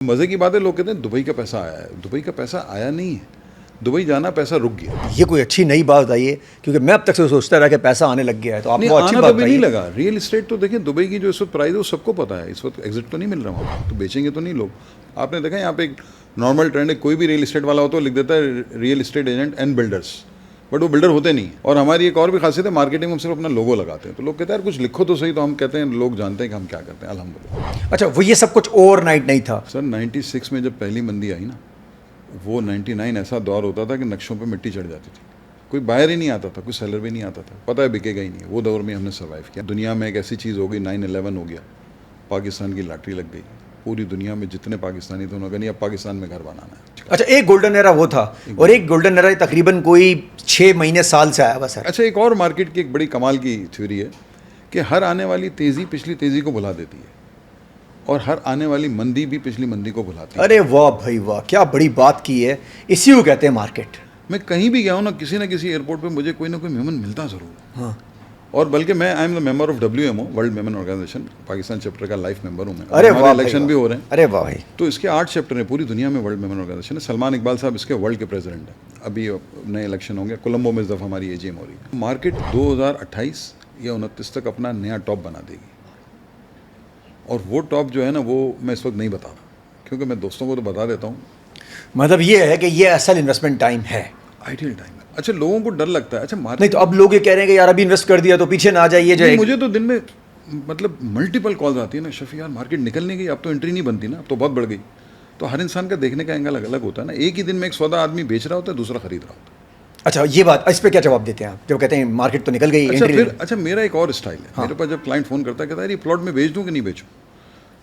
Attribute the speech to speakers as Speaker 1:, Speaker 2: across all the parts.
Speaker 1: मज़े की बात है, लोग कहते हैं दुबई का पैसा आया है। दुबई का पैसा आया नहीं है, दुबई जाना पैसा रुक गया।
Speaker 2: ये कोई अच्छी नई बात बताइए, क्योंकि मैं अब तक से सोचता रहा कि पैसा आने लग गया है, तो आप बहुत अच्छी
Speaker 1: आना
Speaker 2: बात
Speaker 1: कभी नहीं
Speaker 2: बताइए।
Speaker 1: लगा। रियल एस्टेट तो देखिए, दुबई की जो इस वक्त प्राइस है वो सबको पता है। इस वक्त एग्जिट तो नहीं मिल रहा वहाँ, तो बेचेंगे तो नहीं लोग। आपने देखा यहाँ पे एक नॉर्मल ट्रेंड है, कोई भी रियल एस्टेट वाला हो तो लिख देता है real estate agent and builders, but वो बिल्डर होते नहीं। और हमारी एक और भी खासियत है, मार्केटिंग में हम सिर्फ अपना लोगो लगाते हैं। तो लोग कहते हैं यार कुछ लिखो तो सही, तो हम कहते हैं लोग जानते हैं कि हम क्या करते हैं। अल्हम्दुलिल्लाह।
Speaker 2: अच्छा, वो ये सब कुछ ओवरनाइट नहीं था।
Speaker 1: सर 96 में जब पहली मंदी आई ना, वो 99 ऐसा दौर होता था कि नक्शों पे मिट्टी चढ़ जाती थी। कोई बायर ही नहीं आता था, कोई सेलर भी नहीं आता था, पता है बिकेगा ही नहीं। वो दौर में हमने सर्वाइव किया। दुनिया में एक ऐसी चीज़ हो गई, 9/11 हो गया, पाकिस्तान की लॉटरी लग गई। पूरी दुनिया में जितने पाकिस्तानी थे उन्होंने कहा नहीं, अब पाकिस्तान में घर बनाना है।
Speaker 2: अच्छा, एक गोल्डन एरा वो था, और एक गोल्डन एरा तकरीबन कोई 6 महीने साल से आया बस है।
Speaker 1: अच्छा, एक और मार्केट की एक बड़ी कमाल की थ्योरी है कि हर आने वाली तेज़ी पिछली तेज़ी को भुला देती है, और हर आने वाली मंदी भी पिछली मंदी को भुलाती है।
Speaker 2: अरे वाह भाई वाह, क्या बड़ी बात की है। इसी को कहते हैं मार्केट।
Speaker 1: मैं कहीं भी गया हूँ ना किसी एयरपोर्ट पे मुझे कोई ना कोई मेहमान मिलता ज़रूर।
Speaker 2: हाँ।
Speaker 1: और बल्कि मैं I am the member of WMO, world Memon organisation, Pakistan chapter का लाइफ मेंबर हूँ मैं।
Speaker 2: अरे वाह,
Speaker 1: इलेक्शन भी हो रहे हैं।
Speaker 2: अरे वाह भाई।
Speaker 1: तो इसके 8 चैप्टर हैं पूरी दुनिया में। वर्ल्ड मेमन ऑर्गेनाइजेशन है। सलमान इकबाल साहब इसके वर्ल्ड के प्रेसिडेंट हैं। अभी नए इलेक्शन होंगे, कोलंबो में इस दफ़ा हमारी AGM हो रही है। मार्केट 2028 या 29 तक अपना नया टॉप बना देगी, और वो टॉप जो है ना, वो मैं इस वक्त नहीं बता रहा, क्योंकि मैं दोस्तों को तो बता देता हूँ।
Speaker 2: मतलब ये है कि ये असल इन्वेस्टमेंट टाइम है।
Speaker 1: आइडियल टाइम है। अच्छा, लोगों को डर लगता है। अच्छा
Speaker 2: नहीं तो अब लोग ये कह रहे हैं कि यार अभी इन्वेस्ट कर दिया तो पीछे ना आ जाइए जो
Speaker 1: मुझे तो दिन में मतलब मल्टीपल कॉल्स आती है ना, शफी यार मार्केट निकल नहीं गई, अब तो एंट्री नहीं बनती ना, अब तो बहुत बढ़ गई। तो हर इंसान का देखने का एंगल अलग अलग होता है ना। एक ही दिन में एक सौदा आदमी बेच रहा होता है, दूसरा खरीद रहा होता है।
Speaker 2: अच्छा, ये बात, इस पे क्या जवाब देते हैं आप जब कहते हैं मार्केट तो निकल गई,
Speaker 1: अच्छा
Speaker 2: एंट्री
Speaker 1: फिर, अच्छा मेरा एक और स्टाइल है। मेरे पास जब क्लाइंट फ़ोन करता है, कहता है ये प्लॉट में बेच दूँ कि नहीं बेचूँ,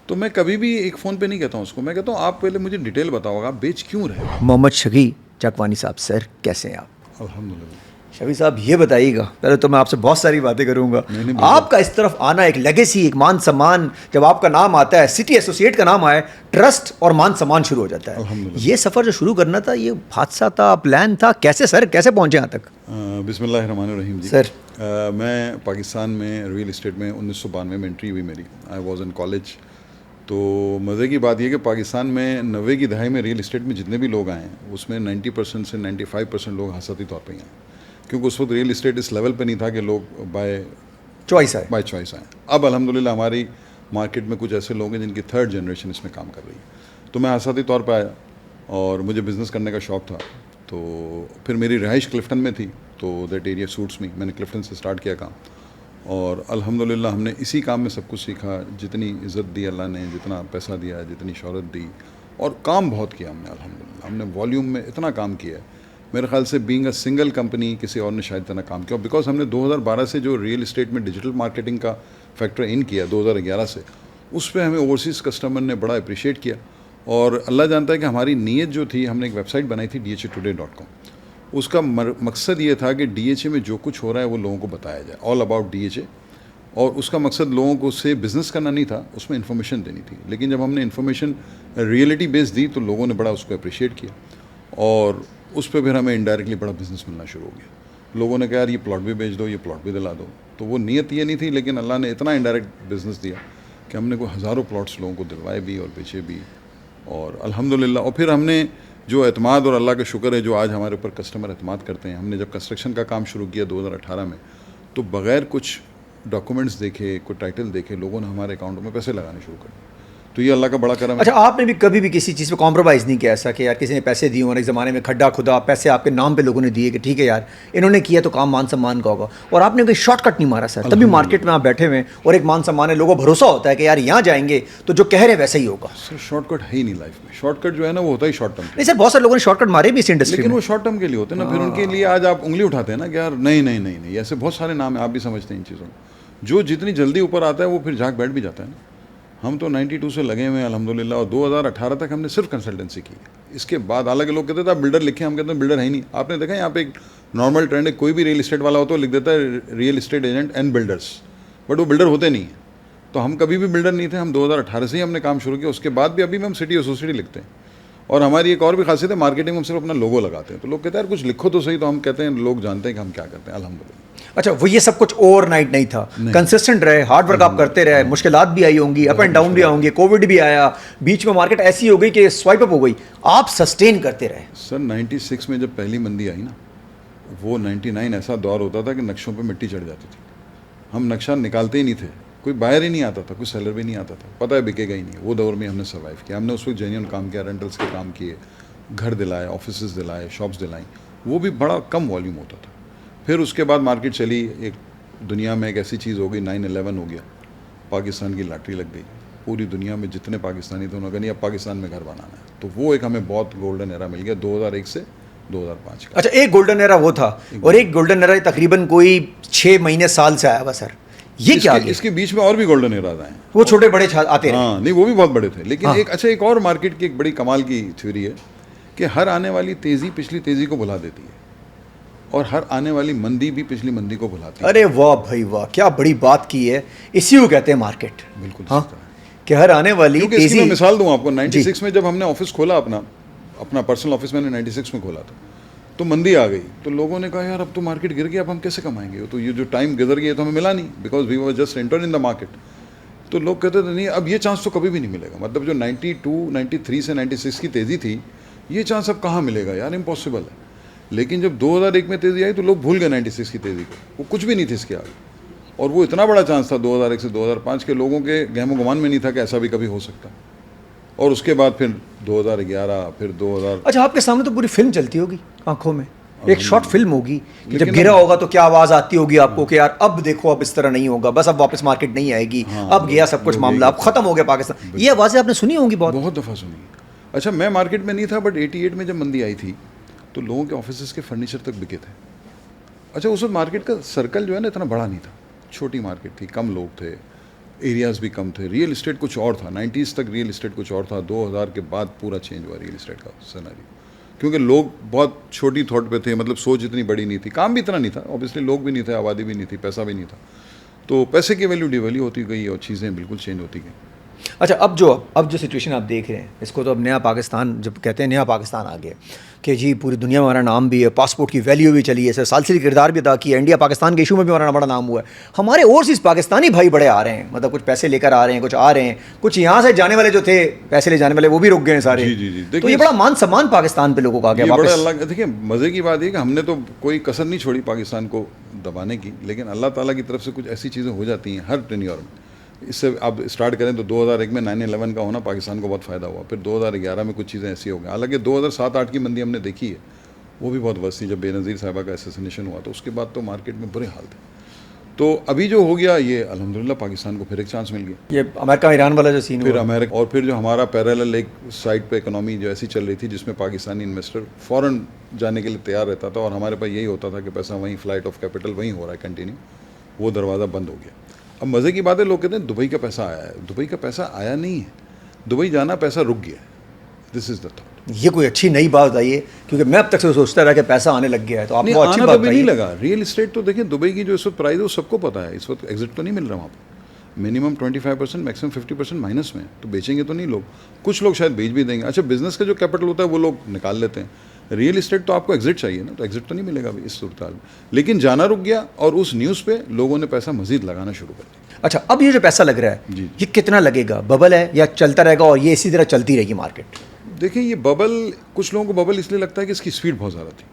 Speaker 1: तो मैं कभी भी एक फ़ोन पे नहीं कहता हूँ उसको। मैं कहता हूँ आप पहले मुझे डिटेल बताओ, आप बेच क्यों रहे हो।
Speaker 2: मोहम्मद शफी चकवानी साहब, सर कैसे हैं आप?
Speaker 1: अल्हम्दुलिल्लाह।
Speaker 2: शफी साहब ये बताइएगा, पहले तो मैं आपसे बहुत सारी बातें करूंगा।
Speaker 1: नहीं,
Speaker 2: आपका इस तरफ आना, एक लेगेसी, एक मान सम्मान, जब आपका नाम आता है, सिटी एसोसिएट का नाम आए, ट्रस्ट और मान सम्मान शुरू हो जाता है।
Speaker 1: अल्हम्दुलिल्लाह।
Speaker 2: ये सफ़र जो शुरू करना था, ये हादसा था, प्लान था, कैसे सर, कैसे पहुंचे यहाँ तक?
Speaker 1: बिस्मिल्लाहिर्रहमानिर्रहीम जी।
Speaker 2: सर।
Speaker 1: मैं पाकिस्तान में रियल इस्टेट में 1992 में एंट्री हुई मेरी। I was in college. तो मज़े की बात यह कि पाकिस्तान में 90 की दहाई में रियल इस्टेट में जितने भी लोग आए हैं, उसमें 90% से 95% लोग हसाती तौर पे ही आए, क्योंकि उस वक्त रियल इस्टेट इस लेवल पे नहीं था कि लोग बाय
Speaker 2: चॉइस है।
Speaker 1: चॉइस आए। अब अल्हम्दुलिल्लाह हमारी मार्केट में कुछ ऐसे लोग हैं जिनकी 3rd जनरेशन इसमें काम कर रही है। तो मैं हसाती तौर पर आया, और मुझे बिज़नेस करने का शौक़ था। तो फिर मेरी रहाइश क्लिफ्टन में थी, तो दैट एरिया सूट्स मी। मैंने क्लिफ्टन से स्टार्ट किया काम, और अल्हम्दुलिल्लाह हमने इसी काम में सब कुछ सीखा। जितनी इज़्ज़त दी अल्लाह ने, जितना पैसा दिया, जितनी शोहरत दी, और काम बहुत किया हमने। अल्हम्दुलिल्लाह हमने वॉल्यूम में इतना काम किया है, मेरे ख्याल से बीइंग अ सिंगल कंपनी किसी और ने शायद इतना काम किया। बिकॉज हमने 2012 से जो रियल इस्टेट में डिजिटल मार्केटिंग का फैक्टर इन किया 2011 से, उस पर हमें ओवरसीज़ कस्टमर ने बड़ा अप्रिशिएट किया। और अल्लाह जानता है कि हमारी नीयत जो थी, हमने एक वेबसाइट बनाई थी dhatoday.com। उसका मकसद ये था कि DHA में जो कुछ हो रहा है वो लोगों को बताया जाए, ऑल अबाउट DHA। और उसका मकसद लोगों को से बिज़नेस करना नहीं था, उसमें इन्फॉर्मेशन देनी थी। लेकिन जब हमने इन्फॉर्मेशन रियलिटी बेस्ड दी तो लोगों ने बड़ा उसको अप्रिशिएट किया, और उस पर फिर हमें इनडायरेक्टली बड़ा बिज़नेस मिलना शुरू हो गया। लोगों ने कहा यार ये प्लॉट भी बेच दो, ये प्लॉट भी दिला दो। तो वो नीयत ये नहीं थी, लेकिन अल्लाह ने इतना इनडायरेक्ट बिज़नेस दिया कि हमने कोई हज़ारों प्लॉट्स लोगों को दिलवाए भी और बेचे भी, और अल्हम्दुलिल्लाह। और फिर हमने जो एतमाद, और अल्लाह का शुक्र है जो आज हमारे ऊपर कस्टमर एतमाद करते हैं। हमने जब कंस्ट्रक्शन का काम शुरू किया 2018 में, तो बग़ैर कुछ डॉक्यूमेंट्स देखे, कोई टाइटल देखे, लोगों ने हमारे अकाउंटों में पैसे लगाने शुरू कर दिए। तो ये अल्लाह का बड़ा करम है।
Speaker 2: अच्छा, आपने भी कभी भी किसी चीज़ पे कॉम्प्रोमाइज़ नहीं किया, ऐसा कि यार किसी ने पैसे दिए और एक ज़माने में खड्डा खुदा, पैसे आपके नाम पे लोगों ने दिए कि ठीक है यार इन्होंने किया तो काम मान सम्मान का होगा, और आपने कोई शॉर्टकट नहीं मारा सर? तभी मार्केट में आप बैठे हुए और एक मान सम्मान है, लोगों को भरोसा होता है कि यार यहाँ जाएंगे तो जो कह रहे हैं वैसा ही होगा।
Speaker 1: सर शॉर्टकट है ही नहीं लाइफ में। शॉर्टकट जो है ना, वो होता ही शॉर्ट टर्म।
Speaker 2: नहीं सर, बहुत सारे लोगों ने शॉर्टकट मारे भी इस इंडस्ट्री
Speaker 1: लेकिन
Speaker 2: में।
Speaker 1: वो शॉर्ट टर्म के लिए होते हैं ना, फिर उनके लिए आज आप उंगली उठाते हैं ना कि यार नहीं नहीं नहीं नहीं, ऐसे बहुत सारे नाम है, आप भी समझते हैं इन चीज़ों को। जो जितनी जल्दी ऊपर आता है वो फिर झाँक बैठ भी जाता है ना। हम तो 92 से लगे हुए हैं अल्हम्दुलिल्लाह, और 2018 तक हमने सिर्फ कंसल्टेंसी की। इसके बाद हालांकि लोग कहते थे आप बिल्डर लिखे, हम कहते हैं बिल्डर है ही नहीं। आपने देखा यहाँ पे एक नॉर्मल ट्रेंड है, कोई भी रियल इस्टेट वाला हो तो लिख देता है real estate agent and builders, but वो बिल्डर होते नहीं हैं। तो हम कभी भी बिल्डर नहीं थे। हम 2018 से ही हमने काम शुरू किया। उसके बाद भी अभी हम सिटी एसोसिएट लिखते हैं, और हमारी एक और भी खासियत है, मार्केटिंग में हम सिर्फ अपना लोगो लगाते हैं। तो लोग कहते हैं यार कुछ लिखो तो सही, तो हम कहते हैं लोग जानते हैं कि हम क्या करते हैं, अल्हम्दुलिल्लाह।
Speaker 2: अच्छा, वो ये सब कुछ ओवरनाइट नहीं था, कंसिस्टेंट रहे, हार्ड वर्क आप करते रहे, मुश्किलात भी आई होंगी, अप एंड डाउन भी आएंगे, कोविड भी आया, बीच में मार्केट ऐसी हो गई कि स्वाइप अप हो गई, आप सस्टेन करते रहे।
Speaker 1: सर 96 में जब पहली मंदी आई ना, वो 99 ऐसा दौर होता था कि नक्शों पे मिट्टी चढ़ जाती थी। हम नक्शा निकालते ही नहीं थे, कोई बायर ही नहीं आता था, कोई सेलर भी नहीं आता था, पता है बिकेगा ही नहीं। वो दौर में हमने सर्वाइव किया। हमने उस वक्त जेन्युइन काम किया, रेंटल्स के काम किए, घर दिलाए, ऑफिस दिलाए, शॉप्स दिलाई। वो भी बड़ा कम वॉल्यूम होता था। फिर उसके बाद मार्केट चली, एक दुनिया में एक ऐसी चीज़ हो गई, 9/11 हो गया, पाकिस्तान की लॉटरी लग गई। पूरी दुनिया में जितने पाकिस्तानी थे उन्होंने कहा नहीं अब पाकिस्तान में घर बनाना है। तो वो एक हमें बहुत गोल्डन एरा मिल गया 2001 से 2005 का।
Speaker 2: अच्छा, एक गोल्डन एरा वो था, और एक गोल्डन एरा तकरीबन कोई 6 महीने साल से आया हुआ सर, ये क्या आ गया?
Speaker 1: इसके बीच में और भी गोल्डन एराज आए हैं,
Speaker 2: वो छोटे बड़े आते रहे।
Speaker 1: हाँ नहीं वो भी बहुत बड़े थे, लेकिन
Speaker 2: हाँ।
Speaker 1: एक और मार्केट की एक बड़ी कमाल की थ्योरी है कि हर आने वाली तेज़ी पिछली तेज़ी को भुला देती है, और हर आने वाली मंदी भी पिछली मंदी को भुलाती है।
Speaker 2: अरे वाह भाई वाह, क्या बड़ी बात की है, इसी को कहते हैं मार्केट।
Speaker 1: बिल्कुल
Speaker 2: हाँ,
Speaker 1: सही कहा।
Speaker 2: कि हर आने वाली
Speaker 1: क्योंकि इसकी
Speaker 2: तेजी।
Speaker 1: मैं मिसाल दूं आपको, 96 में जब हमने ऑफिस खोला, अपना पर्सनल ऑफिस मैंने 96 में खोला था, तो मंदी आ गई, तो लोगों ने कहा यार अब तो मार्केट गिर गया, अब हम कैसे कमाएंगे, तो ये जो टाइम गुजर गया तो हमें मिला नहीं, because we were just enter in the market. तो लोग कहते थे नहीं अब ये चांस तो कभी भी नहीं मिलेगा, मतलब जो 92, 93 से 96 की तेज़ी थी, ये चांस अब कहाँ मिलेगा यार, इम्पॉसिबल है। लेकिन जब 2001 में तेज़ी आई तो लोग भूल गए 96 की तेज़ी को, वो कुछ भी नहीं थी इसके आगे, और वो इतना बड़ा चांस था 2001 से 2005 के लोगों के गहमो गुमान में नहीं था कि ऐसा भी कभी हो सकता। और उसके बाद फिर 2011, फिर 2000।
Speaker 2: अच्छा, आपके सामने तो पूरी फिल्म चलती होगी आंखों में, एक शॉर्ट फिल्म होगी कि जब
Speaker 1: लेकिन
Speaker 2: गिरा होगा तो क्या आवाज़ आती होगी आपको कि यार अब देखो अब इस तरह नहीं होगा, बस अब वापस मार्केट नहीं आएगी, अब गया सब कुछ मामला, अब खत्म हो गया पाकिस्तान, ये आवाज़ें आपने सुनी होंगी बहुत
Speaker 1: दफ़ा सुनी। अच्छा, मैं मार्केट में नहीं था, बट 88 में जब मंदी आई थी तो लोगों के ऑफिस के फर्नीचर तक बिके थे। अच्छा, उस वक्त मार्केट का सर्कल जो है ना इतना बड़ा नहीं था, छोटी मार्केट थी, कम लोग थे, एरियाज़ भी कम थे, रियल इस्टेट कुछ और था, 90s तक रियल इस्टेट कुछ और था, 2000 के बाद पूरा चेंज हुआ रियल इस्टेट का सिनेरियो, क्योंकि लोग बहुत छोटी थॉट पे थे, मतलब सोच इतनी बड़ी नहीं थी, काम भी इतना नहीं था, ऑब्वियसली लोग भी नहीं थे, आबादी भी नहीं थी, पैसा भी नहीं था, तो पैसे की वैल्यू डिवैल्यू होती गई और चीज़ें बिल्कुल चेंज होती गई।
Speaker 2: अच्छा, अब जो सिचुएशन आप देख रहे हैं, इसको तो अब नया पाकिस्तान जब कहते हैं, नया पाकिस्तान आ गया कि जी पूरी दुनिया में हमारा नाम भी है, पासपोर्ट की वैल्यू भी चली है सर, सालसिल किरदार भी अदा किया, इंडिया पाकिस्तान के इशू में भी हमारा बड़ा नाम हुआ है, हमारे ओवरसीज़ पाकिस्तानी भाई बड़े आ रहे हैं, मतलब कुछ पैसे लेकर आ रहे हैं, कुछ आ रहे हैं, कुछ यहाँ से जाने वाले जो थे पैसे ले जाने वाले वो भी रुक गए हैं सारे।
Speaker 1: जी।
Speaker 2: तो ये बड़ा मान सम्मान पाकिस्तान पे लोगों का आ गया
Speaker 1: बड़ा
Speaker 2: वापस।
Speaker 1: अल्लाह, देखिए मज़े की बात है कि हमने तो कोई कसर नहीं छोड़ी पाकिस्तान को दबाने की, लेकिन अल्लाह ताला की तरफ से कुछ ऐसी चीज़ें हो जाती हैं हर टेन्योर में। इससे अब स्टार्ट करें तो 2001 में 9/11 का होना पाकिस्तान को बहुत फ़ायदा हुआ, फिर 2011 में कुछ चीज़ें ऐसी हो गई, हालांकि 2007-8 की मंदी हमने देखी है, वो भी बहुत वर्स्ट थी, जब बेनज़ीर साहिबा का असैसिनेशन हुआ, तो उसके बाद तो मार्केट में बुरे हाल थे। तो अभी जो हो गया ये अल्हम्दुलिल्लाह पाकिस्तान को फिर एक चांस मिल गया,
Speaker 2: ये अमेरिका ईरान वाला जो सीन
Speaker 1: फिर
Speaker 2: हुआ,
Speaker 1: अमेरिका, और फिर जो हमारा पैरेलल एक साइड पे इकोनॉमी जो ऐसी चल रही थी जिसमें पाकिस्तानी इन्वेस्टर फ़ौरन जाने के लिए तैयार रहता था, और हमारे पास यही होता था कि पैसा वहीं, फ्लाइट ऑफ कैपिटल वहीं हो रहा है कंटिन्यू, वो दरवाज़ा बंद हो गया। अब मज़े की बात है, लोग कहते हैं दुबई का पैसा आया है, दुबई का पैसा आया नहीं है, दुबई जाना पैसा रुक गया है, दिस इज़ द थॉट।
Speaker 2: ये कोई अच्छी नई बात आई है, क्योंकि मैं अब तक से सोचता रहा कि पैसा आने लग गया है, तो आपको अच्छी बात
Speaker 1: नहीं लगा। रियल इस्टेट तो देखिए दुबई की जो इस वक्त प्राइस है वो सबको पता है, इस वक्त एग्जिट तो नहीं मिल रहा वहाँ पर, मिनिमम 25%, मैक्सिमम 50% माइनस में, तो बेचेंगे तो नहीं लोग, कुछ लोग शायद बेच भी देंगे। अच्छा, बिजनेस का जो कैपिटल होता है वो लोग निकाल लेते हैं, रियल इस्टेट तो आपको एग्जिट चाहिए ना, तो एग्जिट तो नहीं मिलेगा अभी इस सूरत में, लेकिन जाना रुक गया, और उस न्यूज़ पे लोगों ने पैसा मजीद लगाना शुरू कर दिया।
Speaker 2: अच्छा, अब ये जो पैसा लग रहा है
Speaker 1: जी।
Speaker 2: ये कितना लगेगा, बबल है या चलता रहेगा और ये इसी तरह चलती रहेगी मार्केट?
Speaker 1: देखिए ये बबल, कुछ लोगों को बबल इसलिए लगता है कि इसकी स्पीड बहुत ज़्यादा थी,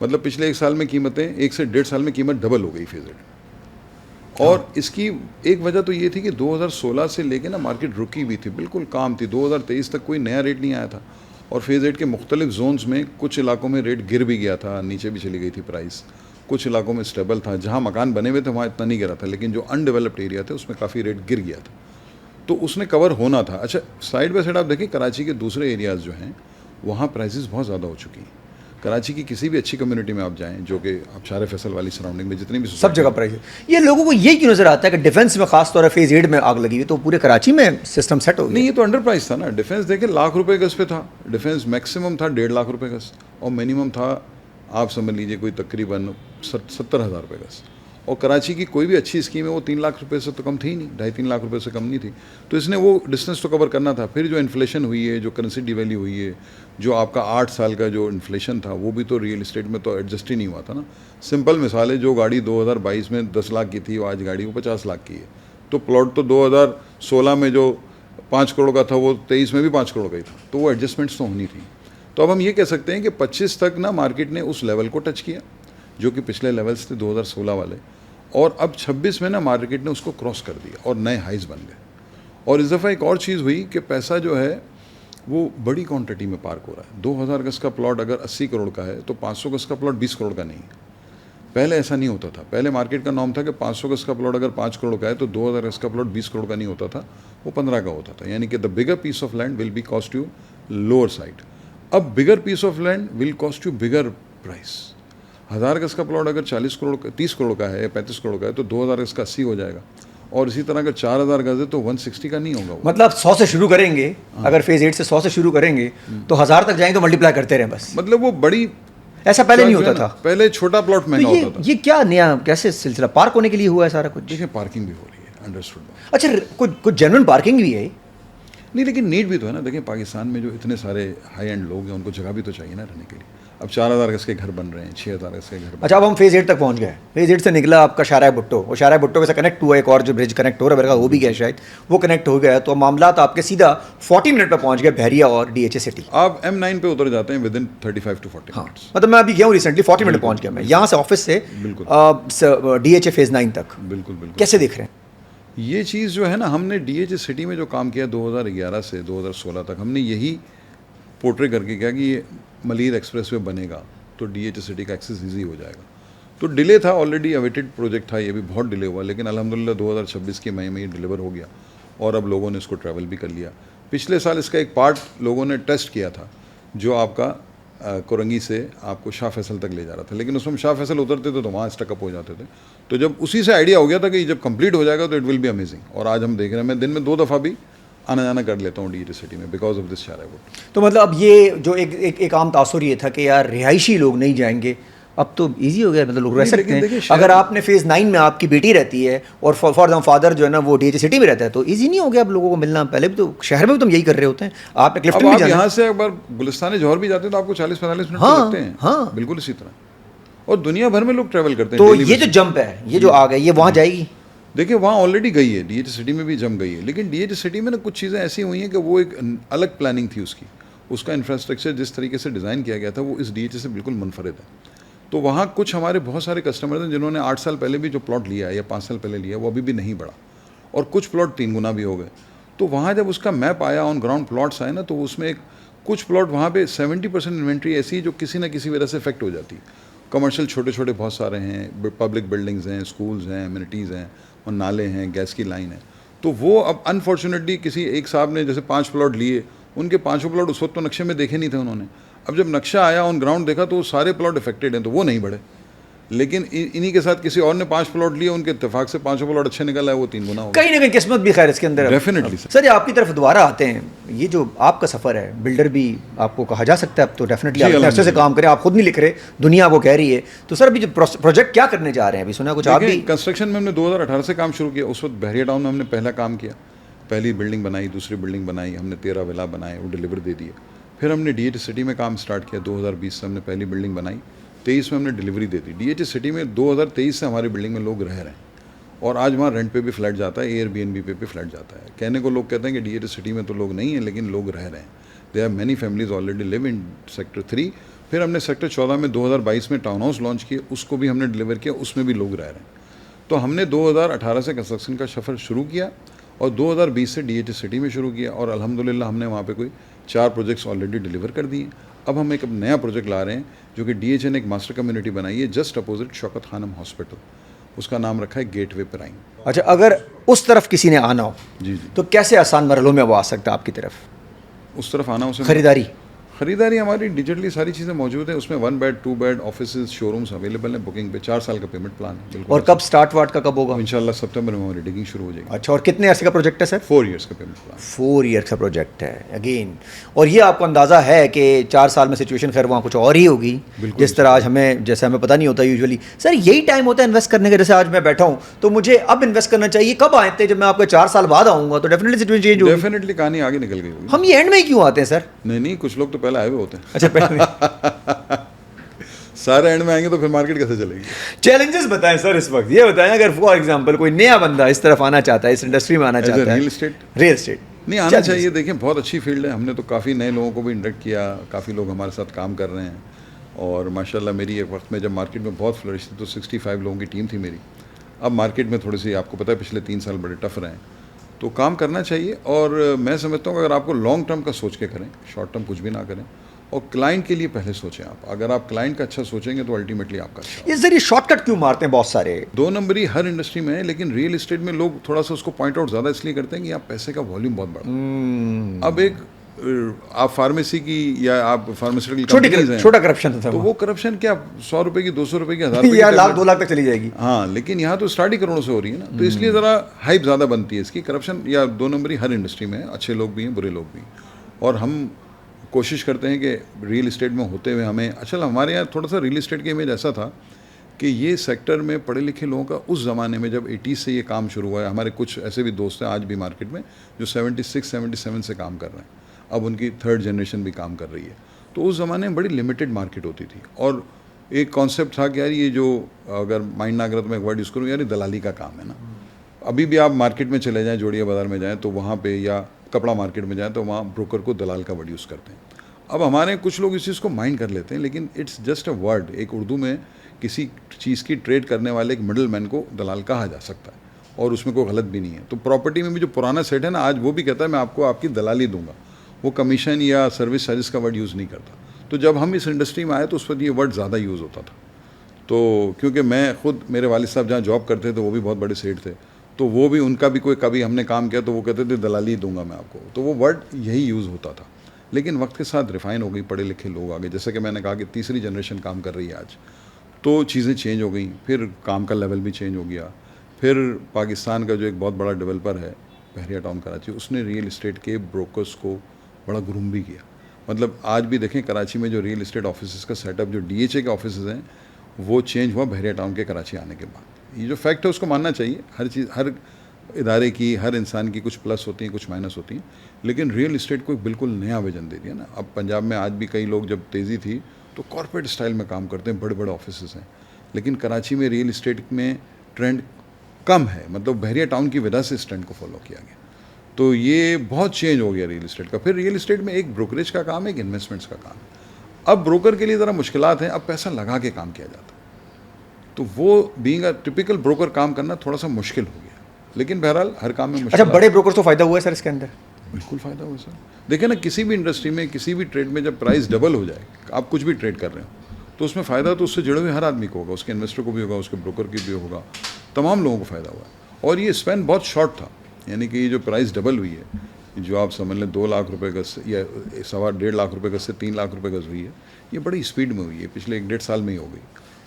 Speaker 1: मतलब पिछले 1 साल में कीमतें, 1 से 1.5 साल में कीमत डबल हो गई फेजेड। और इसकी एक वजह तो ये थी कि 2016 से लेके ना मार्केट रुकी हुई थी, बिल्कुल काम थी, 2023 तक कोई नया रेट नहीं आया था, और फेज 8 के मुख्तलिफ जोन्स में कुछ इलाकों में रेट गिर भी गया था, नीचे भी चली गई थी प्राइस, कुछ इलाकों में स्टेबल था, जहाँ मकान बने हुए थे वहाँ इतना नहीं गिरा था, लेकिन जो अनडेवलप्ड एरिया थे उसमें काफ़ी रेट गिर गया था, तो उसने कवर होना था। अच्छा, साइड बाय साइड आप देखिए कराची के दूसरे एरियाज़ जो हैं वहाँ प्राइसेस बहुत ज़्यादा हो चुकी हैं, कराची की किसी भी अच्छी कम्युनिटी में आप जाएं, जो कि आप शारे फैसल वाली सराउंडिंग में जितनी भी
Speaker 2: सब जगह प्राइस है। ये लोगों को ये क्यों नजर आता है कि डिफेंस में खास तौर पर फेज 8 में आग लगी हुई, तो पूरे कराची में सिस्टम सेट हो गया?
Speaker 1: नहीं, ये तो अंडर प्राइस था ना, डिफेंस देखें लाख रुपए गज पे था, डिफेंस मैक्सिमम था 1.5 लाख रुपए गज, और मिनिमम था आप समझ लीजिए कोई तकरीबन 70,000 रुपये गज, और कराची की कोई भी अच्छी स्कीम है वो 3 लाख रुपए से तो कम थी ही नहीं, 2.5-3 लाख रुपए से कम नहीं थी। तो इसने वो डिस्टेंस तो कवर करना था। फिर जो इन्फ्लेशन हुई है, जो करेंसी डिवैल्यू हुई है, जो आपका 8 साल का जो इन्फ्लेशन था, वो भी तो रियल इस्टेट में तो एडजस्ट ही नहीं हुआ था ना। सिंपल मिसाल है, जो गाड़ी 2022 में 10 लाख की थी, वो आज गाड़ी वो 50 लाख की है। तो प्लॉट तो 2016 में जो 5 करोड़ का था, वो 23 में भी 5 करोड़ का ही था। तो वो एडजस्टमेंट्स तो होनी थी। तो अब हम ये कह सकते हैं कि 25 तक ना मार्केट ने उस लेवल को टच किया, जो कि पिछले लेवल्स थे 2016 वाले, और अब 26 में ना मार्केट ने उसको क्रॉस कर दिया और नए हाइज बन गए। और इस दफ़ा एक और चीज़ हुई कि पैसा जो है वो बड़ी क्वांटिटी में पार्क हो रहा है। 2000 गज का प्लॉट अगर 80 करोड़ का है तो 500 गज का प्लॉट 20 करोड़ का नहीं है। पहले ऐसा नहीं होता था। पहले मार्केट का नॉर्म था कि 500 गज का प्लॉट अगर 5 करोड़ का है तो 2000 गज का प्लॉट 20 करोड़ का नहीं होता था, वो 15 का होता था। यानी कि the bigger piece of land will be cost you lower side. अब bigger piece of land will cost you bigger price. 1000 गज का प्लॉट अगर 40 करोड़ 30 करोड़ का है या 35 करोड़ का है तो 2000 गज का 80 हो जाएगा। और इसी तरह अगर 4000 गज है तो 160 का नहीं होगा वो।
Speaker 2: मतलब 100 से शुरू करेंगे, अगर फेज 8 से 100 से शुरू करेंगे तो 1000 तक जाएंगे तो मल्टीप्लाई करते रहें बस।
Speaker 1: मतलब वो बड़ी,
Speaker 2: ऐसा पहले नहीं होता था।
Speaker 1: पहले छोटा प्लॉट महंगा
Speaker 2: तो
Speaker 1: होता था।
Speaker 2: ये क्या नया कैसे सिलसिला पार्क होने के लिए हुआ है सारा कुछ?
Speaker 1: देखिए पार्किंग भी हो रही है, अंडरस्टूड।
Speaker 2: अच्छा, कुछ जेन्युइन पार्किंग भी है?
Speaker 1: नहीं, लेकिन नीड भी तो है ना। देखिए पाकिस्तान में जो इतने सारे हाई एंड लोग हैं, उनको जगह भी तो चाहिए ना रहने के लिए। अब 4000 गज के घर बन रहे हैं, 6000 गज के घर बन रहे हैं।
Speaker 2: अच्छा, अब हम फेज 8 तक पहुंच गए। फेज 8 से निकला आपका शाहराह भुट्टो, वो शाहराह भुट्टो के साथ कनेक्ट हुआ एक और जो ब्रिज कनेक्ट हो रहा है मेरे ख्याल वो भी गया शायद, वो कनेक्ट हो गया। तो मामला तो आपके सीधा 40 मिनट में पहुंच गए बहरिया और डीएचए सिटी।
Speaker 1: आप M9 पे उतर जाते हैं विद इन 35 to 40
Speaker 2: हाँ,
Speaker 1: मिनट्स।
Speaker 2: मतलब मैं अभी गया हूँ रिसेंटली, 40 मिनट पहुंच गया मैं यहाँ से ऑफिस से डीएचए फेज 9 तक।
Speaker 1: बिल्कुल बिल्कुल।
Speaker 2: कैसे देख रहे हैं
Speaker 1: ये चीज़ जो है ना, हमने डीएचए सिटी में जो काम किया 2011 से 2016 तक, हमने यही पोर्ट्रे करके किया कि ये मलीर एक्सप्रेसवे बनेगा तो डीएचए सिटी का एक्सेस ईजी हो जाएगा। तो डिले था, ऑलरेडी अवेटेड प्रोजेक्ट था, ये भी बहुत डिले हुआ, लेकिन अल्हम्दुलिल्लाह 2026 के मई में ये डिलीवर हो गया और अब लोगों ने इसको ट्रैवल भी कर लिया। पिछले साल इसका एक पार्ट लोगों ने टेस्ट किया था, जो आपका कोरंगी से आपको शाह फैसल तक ले जा रहा था, लेकिन उसमें शाह फैसल उतरते थे तो वहाँ स्टकअप हो जाते थे। तो जब उसी से आइडिया हो गया था कि जब कंप्लीट हो जाएगा तो इट विल बी अमेजिंग। और आज हम देख रहे हैं, मैं दिन में 2 दफ़ा भी आना जाना कर लेता हूँ डीएचए सिटी में बिकॉज ऑफ दिस शाहराह भुट्टो।
Speaker 2: तो मतलब अब ये जो एक आम तासुर ये था कि यार रिहायशी लोग नहीं जाएंगे, अब तो इजी हो गया, मतलब लोग रह सकते हैं। अगर आपने फेज 9 में आपकी बेटी रहती है और फॉर एग्जाम्पल फादर जो है ना वो डीएचए सिटी में रहता है, तो इजी नहीं हो गया अब लोगों को मिलना? पहले भी तो शहर में भी तुम यही कर रहे होते हैं, आपने क्लिफ्टन भी जाना।
Speaker 1: यहाँ से एक बार गुलिस्तान जौहर भी जाते हैं तो आपको 40-45 मिनट
Speaker 2: हाँ,
Speaker 1: लगते हैं।
Speaker 2: हाँ,
Speaker 1: बिल्कुल इसी तरह। और दुनिया भर में लोग ट्रैवल करते हैं।
Speaker 2: तो ये जो जंप है, ये जो आ गई, ये वहाँ जाएगी?
Speaker 1: देखिए वहाँ ऑलरेडी गई है, डीएचए सिटी में भी जम गई है, लेकिन डीएचए सिटी में ना कुछ चीज़ें ऐसी हुई हैं कि वो एक अलग प्लानिंग थी उसकी। उसका इंफ्रास्ट्रक्चर जिस तरीके से डिज़ाइन किया गया था वो इस डीएचए से बिल्कुल मुनफरिद है। तो वहाँ कुछ हमारे बहुत सारे कस्टमर्स हैं जिन्होंने 8 साल पहले भी जो प्लॉट लिया है या 5 साल पहले लिया, वो अभी भी नहीं बढ़ा, और कुछ प्लॉट 3 गुना भी हो गए। तो वहाँ जब उसका मैप आया, ऑन ग्राउंड प्लॉट्स आए ना, तो उसमें एक कुछ प्लॉट वहाँ पे 70% इन्वेंट्री ऐसी है जो किसी ना किसी वजह से इफेक्ट हो जाती है। कमर्शियल छोटे छोटे बहुत सारे हैं, पब्लिक बिल्डिंग्स हैं, स्कूल्स हैं, एमिनिटीज़ हैं, और नाले हैं, गैस की लाइन है। तो वो अब अनफॉर्चुनेटली किसी एक साहब ने जैसे 5 प्लॉट लिए, उनके 5 प्लॉट उस वक्त तो नक्शे में देखे नहीं थे उन्होंने। अब जब नक्शा आया, ऑन ग्राउंड देखा, तो वो सारे प्लॉट इफेक्टेड हैं, तो वो नहीं बढ़े। लेकिन इन्हीं के साथ किसी और ने 5 प्लॉट लिए, उनके इत्तेफाक से 5 प्लॉट अच्छे निकल आए, वो 3 गुना हो गया।
Speaker 2: कहीं ना कहीं किस्मत भी खैर इसके अंदर।
Speaker 1: डेफिनेटली
Speaker 2: सर, ये आपकी तरफ दोबारा आते हैं, ये जो आपका सफ़र है, बिल्डर भी आपको कहा जा सकता है अब तो डेफिनेटली आप अच्छे से काम करें, आप खुद नहीं लिख रहे, दुनिया वो कह रही है। तो सर अभी जो प्रोजेक्ट क्या करने जा रहे हैं, अभी सुना कुछ आप भी?
Speaker 1: कंस्ट्रक्शन में हमने 2018 से काम शुरू किया। उस वक्त बहरिया टाउन में हमने पहला काम किया, पहली बिल्डिंग बनाई, दूसरी बिल्डिंग बनाई, हमने 13 विला बनाए, वो डिलीवर दे दिए। फिर हमने डीएचए सिटी में काम स्टार्ट किया, 2020 से हमने पहली बिल्डिंग बनाई, 23 में हमने डिलीवरी दे दी। डीएचए सिटी में 2023 से हमारी बिल्डिंग में लोग रह रहे हैं, और आज वहाँ रेंट पे भी फ्लैट जाता है, एयरबीएनबी पे भी फ्लैट जाता है। कहने को लोग कहते हैं कि डीएचए सिटी में तो लोग नहीं हैं, लेकिन लोग रह रहे हैं। There are many families already live in sector 3। फिर हमने सेक्टर 14 में 2022 में टाउन हाउस लॉन्च किए, उसको भी हमने डिलीवर किया, उसमें भी लोग रह रहे हैं। तो हमने 2018 से कंस्ट्रक्शन का सफ़र शुरू किया और 2020 से डीएचए सिटी में शुरू किया, और अल्हम्दुलिल्लाह हमने वहाँ पे कोई 4 प्रोजेक्ट्स ऑलरेडी डिलीवर कर दिए। अब हम एक नया प्रोजेक्ट ला रहे हैं जो कि डीएचए ने एक मास्टर कम्युनिटी बनाई है just opposite Shaukat Khanum hospital, उसका नाम रखा है गेटवे प्राइम।
Speaker 2: अच्छा, अगर उस तरफ किसी ने आना हो
Speaker 1: जी,
Speaker 2: तो कैसे आसान मरहलों में वो आ सकता है आपकी तरफ?
Speaker 1: उस तरफ आना, उसे खरीदारी हमारी डिजिटली सारी चीज़ें मौजूद है, उसमें 1 bed 2 bed offices showrooms available हैं बुकिंग पे, 4 साल का पेमेंट प्लान है बिल्कुल।
Speaker 2: और कब स्टार्ट वाट का कब होगा?
Speaker 1: इंशाल्लाह सितंबर में हमारी डिगिंग शुरू हो जाएगी।
Speaker 2: अच्छा, और कितने अर्से का प्रोजेक्ट है सर?
Speaker 1: 4 इयर्स का पेमेंट प्लान।
Speaker 2: 4 ईयर का प्रोजेक्ट है अगेन। और ये आपको अंदाज़ा है कि 4 साल में सिचुएशन खैर वहाँ कुछ और ही होगी, जिस तरह आज हमें, जैसे हमें पता नहीं होता यूजुअली। सर यही टाइम होता है इन्वेस्ट करने का, जैसे आज मैं बैठा हूँ तो मुझे अब इन्वेस्ट करना चाहिए, कब आए थे? जब मैं आपके 4 साल बाद आऊँगा तो डेफिनेटली सिचुएशन चेंज होगी।
Speaker 1: डेफिनेटली कहानी आगे निकल गई होगी।
Speaker 2: हम ये एंड में ही क्यों आते हैं सर?
Speaker 1: नहीं, कुछ लोग तो पहले आए हुए होते हैं।
Speaker 2: अच्छा, पहले
Speaker 1: सारे एंड में आएंगे तो फिर मार्केट कैसे चलेगी?
Speaker 2: चैलेंजेस बताएं सर इस वक्त, ये बताएं अगर फॉर एग्जांपल कोई नया बंदा इस तरफ आना चाहता है, इस इंडस्ट्री में आना चाहता है,
Speaker 1: रियल एस्टेट नहीं आना
Speaker 2: Challenges.
Speaker 1: चाहिए। देखिए बहुत अच्छी फील्ड है, हमने तो काफ़ी नए लोगों को भी इंडक्ट किया, काफ़ी लोग हमारे साथ काम कर रहे हैं और माशाल्लाह मेरी एक वक्त में जब मार्केट में बहुत फ्लरिश थी तो 65 लोगों की टीम थी मेरी। अब मार्केट में थोड़ी सी आपको पता है पिछले 3 साल बड़े टफ रहे हैं, तो काम करना चाहिए। और मैं समझता हूँ अगर आपको लॉन्ग टर्म का सोच के करें, शॉर्ट टर्म कुछ भी ना करें, और क्लाइंट के लिए पहले सोचें आप। अगर आप क्लाइंट का अच्छा सोचेंगे तो अल्टीमेटली आपका अच्छा।
Speaker 2: ये जरिए शॉर्टकट क्यों मारते हैं बहुत सारे?
Speaker 1: 2 नंबरी हर इंडस्ट्री में है, लेकिन रियल एस्टेट में लोग थोड़ा सा उसको पॉइंट आउट ज़्यादा इसलिए करते हैं कि आप पैसे का वॉल्यूम बहुत बड़ा। अब एक आप फार्मेसी की या आप फार्मास्यूटिकल
Speaker 2: छोटा करप्शन था
Speaker 1: तो वो करप्शन क्या 100 रुपए की 200 रुपए की 1000 रुपए
Speaker 2: या
Speaker 1: की
Speaker 2: लाख 2 लाख तक चली जाएगी।
Speaker 1: हाँ, लेकिन यहाँ तो स्टार्ट ही करोड़ों से हो रही है ना, तो इसलिए ज़रा हाइप ज़्यादा बनती है इसकी। करप्शन या 2 नंबरी हर इंडस्ट्री में है, अच्छे लोग भी हैं बुरे लोग भी। और हम कोशिश करते हैं कि रियल इस्टेट में होते हुए हमें अच्छा, हमारे यहाँ थोड़ा सा रियल इस्टेट की इमेज ऐसा था कि ये सेक्टर में पढ़े लिखे लोगों का उस ज़माने में जब 80 से ये काम शुरू हुआ है, हमारे कुछ ऐसे भी दोस्त हैं आज भी मार्केट में जो 76-77 से काम कर रहे हैं, अब उनकी 3rd जनरेशन भी काम कर रही है। तो उस ज़माने में बड़ी लिमिटेड मार्केट होती थी और एक कॉन्सेप्ट था कि यार ये जो, अगर माइंड ना करे तो मैं एक वर्ड यूज़ करूँ, यार ये दलाली का काम है ना। अभी भी आप मार्केट में चले जाएँ, जोड़िया बाज़ार में जाएँ तो वहाँ पे, या कपड़ा मार्केट में जाएँ तो वहाँ ब्रोकर को दलाल का वर्ड यूज़ करते हैं। अब हमारे कुछ लोग इस चीज़ को माइंड कर लेते हैं, लेकिन इट्स जस्ट अ वर्ड। एक उर्दू में किसी चीज़ की ट्रेड करने वाले एक मिडल मैन को दलाल कहा जा सकता है और उसमें कोई गलत भी नहीं है। तो प्रॉपर्टी में भी जो पुराना सेट है ना, आज वो भी कहता है मैं आपको आपकी दलाली दूंगा, वो कमीशन या सर्विस चार्जेस का वर्ड यूज़ नहीं करता। तो जब हम इस इंडस्ट्री में आए तो उस पर ये वर्ड ज़्यादा यूज़ होता था। तो क्योंकि मैं खुद, मेरे वालिद साहब जहाँ जॉब करते थे वो भी बहुत बड़े सेठ थे, तो वो भी, उनका भी कोई कभी हमने काम किया तो वो कहते थे दलाली दूंगा मैं आपको, तो वो वर्ड यही यूज़ होता था। लेकिन वक्त के साथ रिफ़ाइन हो गई, पढ़े लिखे लोग आ गए, जैसे कि मैंने कहा कि 3री जनरेशन काम कर रही है आज, तो चीज़ें चेंज हो गई, फिर काम का लेवल भी चेंज हो गया। फिर पाकिस्तान का जो एक बहुत बड़ा डेवलपर है बहरिया टाउन कराची, उसने रियल इस्टेट के ब्रोकर्स को बड़ा ग्रूम भी किया। मतलब आज भी देखें कराची में जो रियल इस्टेट ऑफिस का सेटअप, जो DHA के ऑफिस हैं, वो चेंज हुआ बहरिया टाउन के कराची आने के बाद। ये जो फैक्ट है उसको मानना चाहिए। हर चीज़, हर इदारे की, हर इंसान की कुछ प्लस होती हैं, कुछ माइनस होती हैं, लेकिन रियल इस्टेट को एक बिल्कुल नया विजन दे दिया ना। अब पंजाब में आज भी कई लोग, जब तेज़ी थी तो कॉर्पोरेट स्टाइल में काम करते हैं, बड़े बड़े ऑफिस हैं, लेकिन कराची में रियल इस्टेट में ट्रेंड कम है। मतलब बहरिया टाउन की वजह से इस ट्रेंड को फॉलो किया गया, तो ये बहुत चेंज हो गया रियल इस्टेट का। फिर रियल इस्टेट में एक ब्रोकरेज का काम है, एक इन्वेस्टमेंट्स का काम है। अब ब्रोकर के लिए ज़रा मुश्किलात हैं, अब पैसा लगा के काम किया जाता है, तो वो बीइंग अ टिपिकल ब्रोकर काम करना थोड़ा सा मुश्किल हो गया। लेकिन बहरहाल हर काम में मुश्किल।
Speaker 2: अच्छा, बड़े ब्रोकर को फ़ायदा हुआ है सर इसके अंदर?
Speaker 1: बिल्कुल फ़ायदा हुआ सर। देखिए ना, किसी भी इंडस्ट्री में, किसी भी ट्रेड में जब प्राइस डबल हो जाए, आप कुछ भी ट्रेड कर रहे हो, तो उसमें फ़ायदा तो उससे जुड़े हुए हर आदमी को होगा, उसके इन्वेस्टर को भी होगा, उसके ब्रोकर को भी होगा, तमाम लोगों को फ़ायदा हुआ। और ये स्पेन बहुत शॉर्ट था, यानी कि ये जो प्राइस डबल हुई है, जो आप समझ लें 2 लाख रुपए गज या 1.5 लाख रुपए गज से 3 लाख रुपए गज हुई है, ये बड़ी स्पीड में हुई है, पिछले 1-1.5 साल में ही हो गई।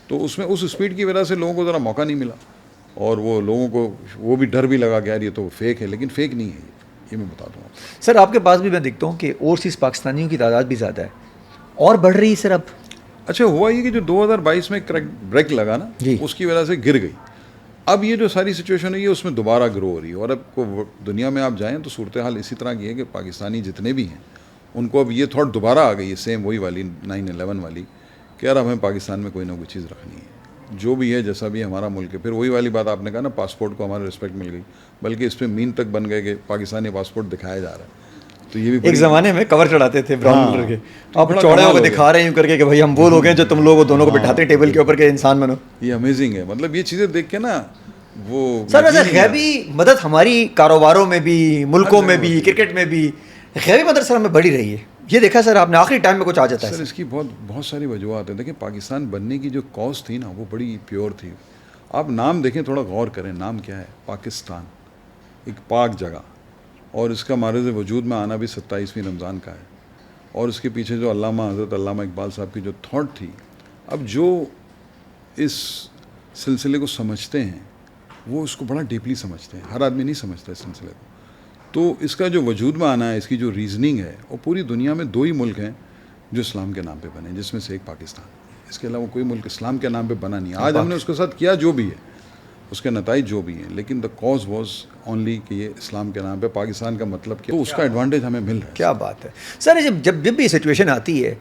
Speaker 1: तो उसमें उस स्पीड की वजह से लोगों को ज़रा मौका नहीं मिला, और वो लोगों को वो भी डर भी लगा कि यार ये तो फेक है, लेकिन फेक नहीं है ये मैं बता दूँ आपको।
Speaker 2: सर आपके पास भी मैं देखता हूँ कि ओवरसीज़ पाकिस्तानियों की तादाद भी ज़्यादा है और बढ़ रही है सर अब।
Speaker 1: अच्छा, हुआ ये कि जो 2022 में ब्रेक लगा ना, उसकी वजह से गिर गई। अब ये जो सारी सिचुएशन है ये उसमें दोबारा ग्रो हो रही है, और अब को दुनिया में आप जाएँ तो सूरत हाल इसी तरह की है कि पाकिस्तानी जितने भी हैं उनको अब ये थॉट दोबारा आ गई है, सेम वही वाली 9/11 वाली, कि यार हमें पाकिस्तान में कोई ना कोई चीज़ रखनी है, जो भी है, जैसा भी हमारा मुल्क है। फिर वही वाली बात आपने कहा ना, पासपोर्ट को हमारा रिस्पेक्ट मिल गई, बल्कि इस पर मीन तक बन गए कि पाकिस्तानी पासपोर्ट दिखाया जा रहा है। तो ये भी
Speaker 2: एक ज़माने में कवर चढ़ाते थे ब्राउन कलर के,
Speaker 1: तो
Speaker 2: आप चौड़े होकर दिखा रहे हैं यूँ करके कि भाई हम वो लोग हैं जो तुम लोग दोनों को बिठाते हैं टेबल के ऊपर के इंसान बनो।
Speaker 1: ये अमेजिंग है, मतलब ये चीज़ें देख के ना वो
Speaker 2: सर वैसे गैबी मदद हमारी कारोबारों में भी, मुल्कों में भी, क्रिकेट में भी गैबी मदद सर हमें बढ़ी रही है। ये देखा सर आपने, आखिरी टाइम में कुछ आ जाता है
Speaker 1: सर। इसकी बहुत सारी वजूहत हैं। देखिए, पाकिस्तान बनने की जो कॉज थी ना, वो बड़ी प्योर थी। आप नाम देखें, थोड़ा गौर करें, नाम क्या है? पाकिस्तान, एक पाक जगह, और इसका मारज़ वजूद में आना भी 27वीं रमज़ान का है। और उसके पीछे जो अल्लामा हज़रत अल्लामा इकबाल साहब की जो थॉट थी, अब जो इस सिलसिले को समझते हैं वो उसको बड़ा डीपली समझते हैं, हर आदमी नहीं समझता इस सिलसिले को। तो इसका जो वजूद में आना है, इसकी जो रीज़निंग है, और पूरी दुनिया में 2 ही मुल्क हैं जो इस्लाम के नाम पे बने, जिसमें से एक पाकिस्तान। इसके अलावा कोई मुल्क इस्लाम के नाम पे बना नहीं। आज हमने उसके साथ किया जो भी है, उसके नताइज जो भी हैं, लेकिन द कॉज वॉज ओनली कि ये इस्लाम के नाम पे पाकिस्तान का मतलब क्या, तो उसका एडवांटेज हमें मिल रहा है।
Speaker 2: क्या बात है सर। जब भी ये सिचुएशन आती है,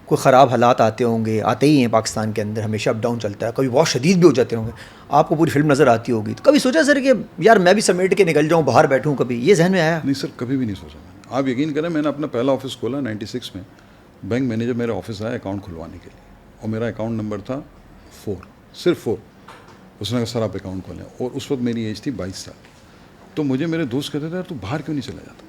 Speaker 2: कोई ख़राब हालात आते होंगे, आते ही हैं पाकिस्तान के अंदर, हमेशा अप डाउन चलता है, कभी बहुत शदीद भी हो जाते होंगे, आपको पूरी फिल्म नज़र आती होगी, तो कभी सोचा सर कि यार मैं भी समेट के निकल जाऊँ, बाहर बैठूँ, कभी ये जहन में आया?
Speaker 1: नहीं सर, कभी भी नहीं सोचा मैंने। आप यकीन करें, मैंने अपना पहला ऑफिस खोला 96 में। बैंक मैनेजर मेरे ऑफिस आया अकाउंट खुलवाने के लिए, और मेरा अकाउंट नंबर था 4, सिर्फ 4। उसने कहा सर आप अकाउंट खोलें, और उस वक्त मेरी एज थी 22 साल। तो मुझे मेरे दोस्त कहते थे यार तू बाहर क्यों नहीं चला जाता,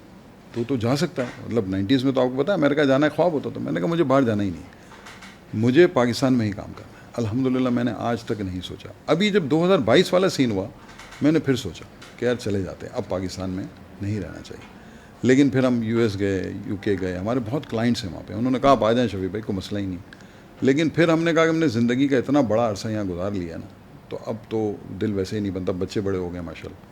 Speaker 1: तो जा सकता है, मतलब 90s में तो आपको पता है अमेरिका जाना ख्वाब होता। तो मैंने कहा मुझे बाहर जाना ही नहीं, मुझे पाकिस्तान में ही काम करना है। अल्हम्दुलिल्लाह मैंने आज तक नहीं सोचा। अभी जब 2022 वाला सीन हुआ, मैंने फिर सोचा कि यार चले जाते हैं, अब पाकिस्तान में नहीं रहना चाहिए। लेकिन फिर हम US गए, UK गए, हमारे बहुत क्लाइंट्स हैं वहाँ पे, उन्होंने कहा आप आ जाएँ शफीक भाई, कोई मसला ही नहीं। लेकिन फिर हमने कहा कि हमने ज़िंदगी का इतना बड़ा अरसा यहाँ गुजार लिया ना, तो अब तो दिल वैसे ही नहीं बनता, बच्चे बड़े हो गए माशाल्लाह।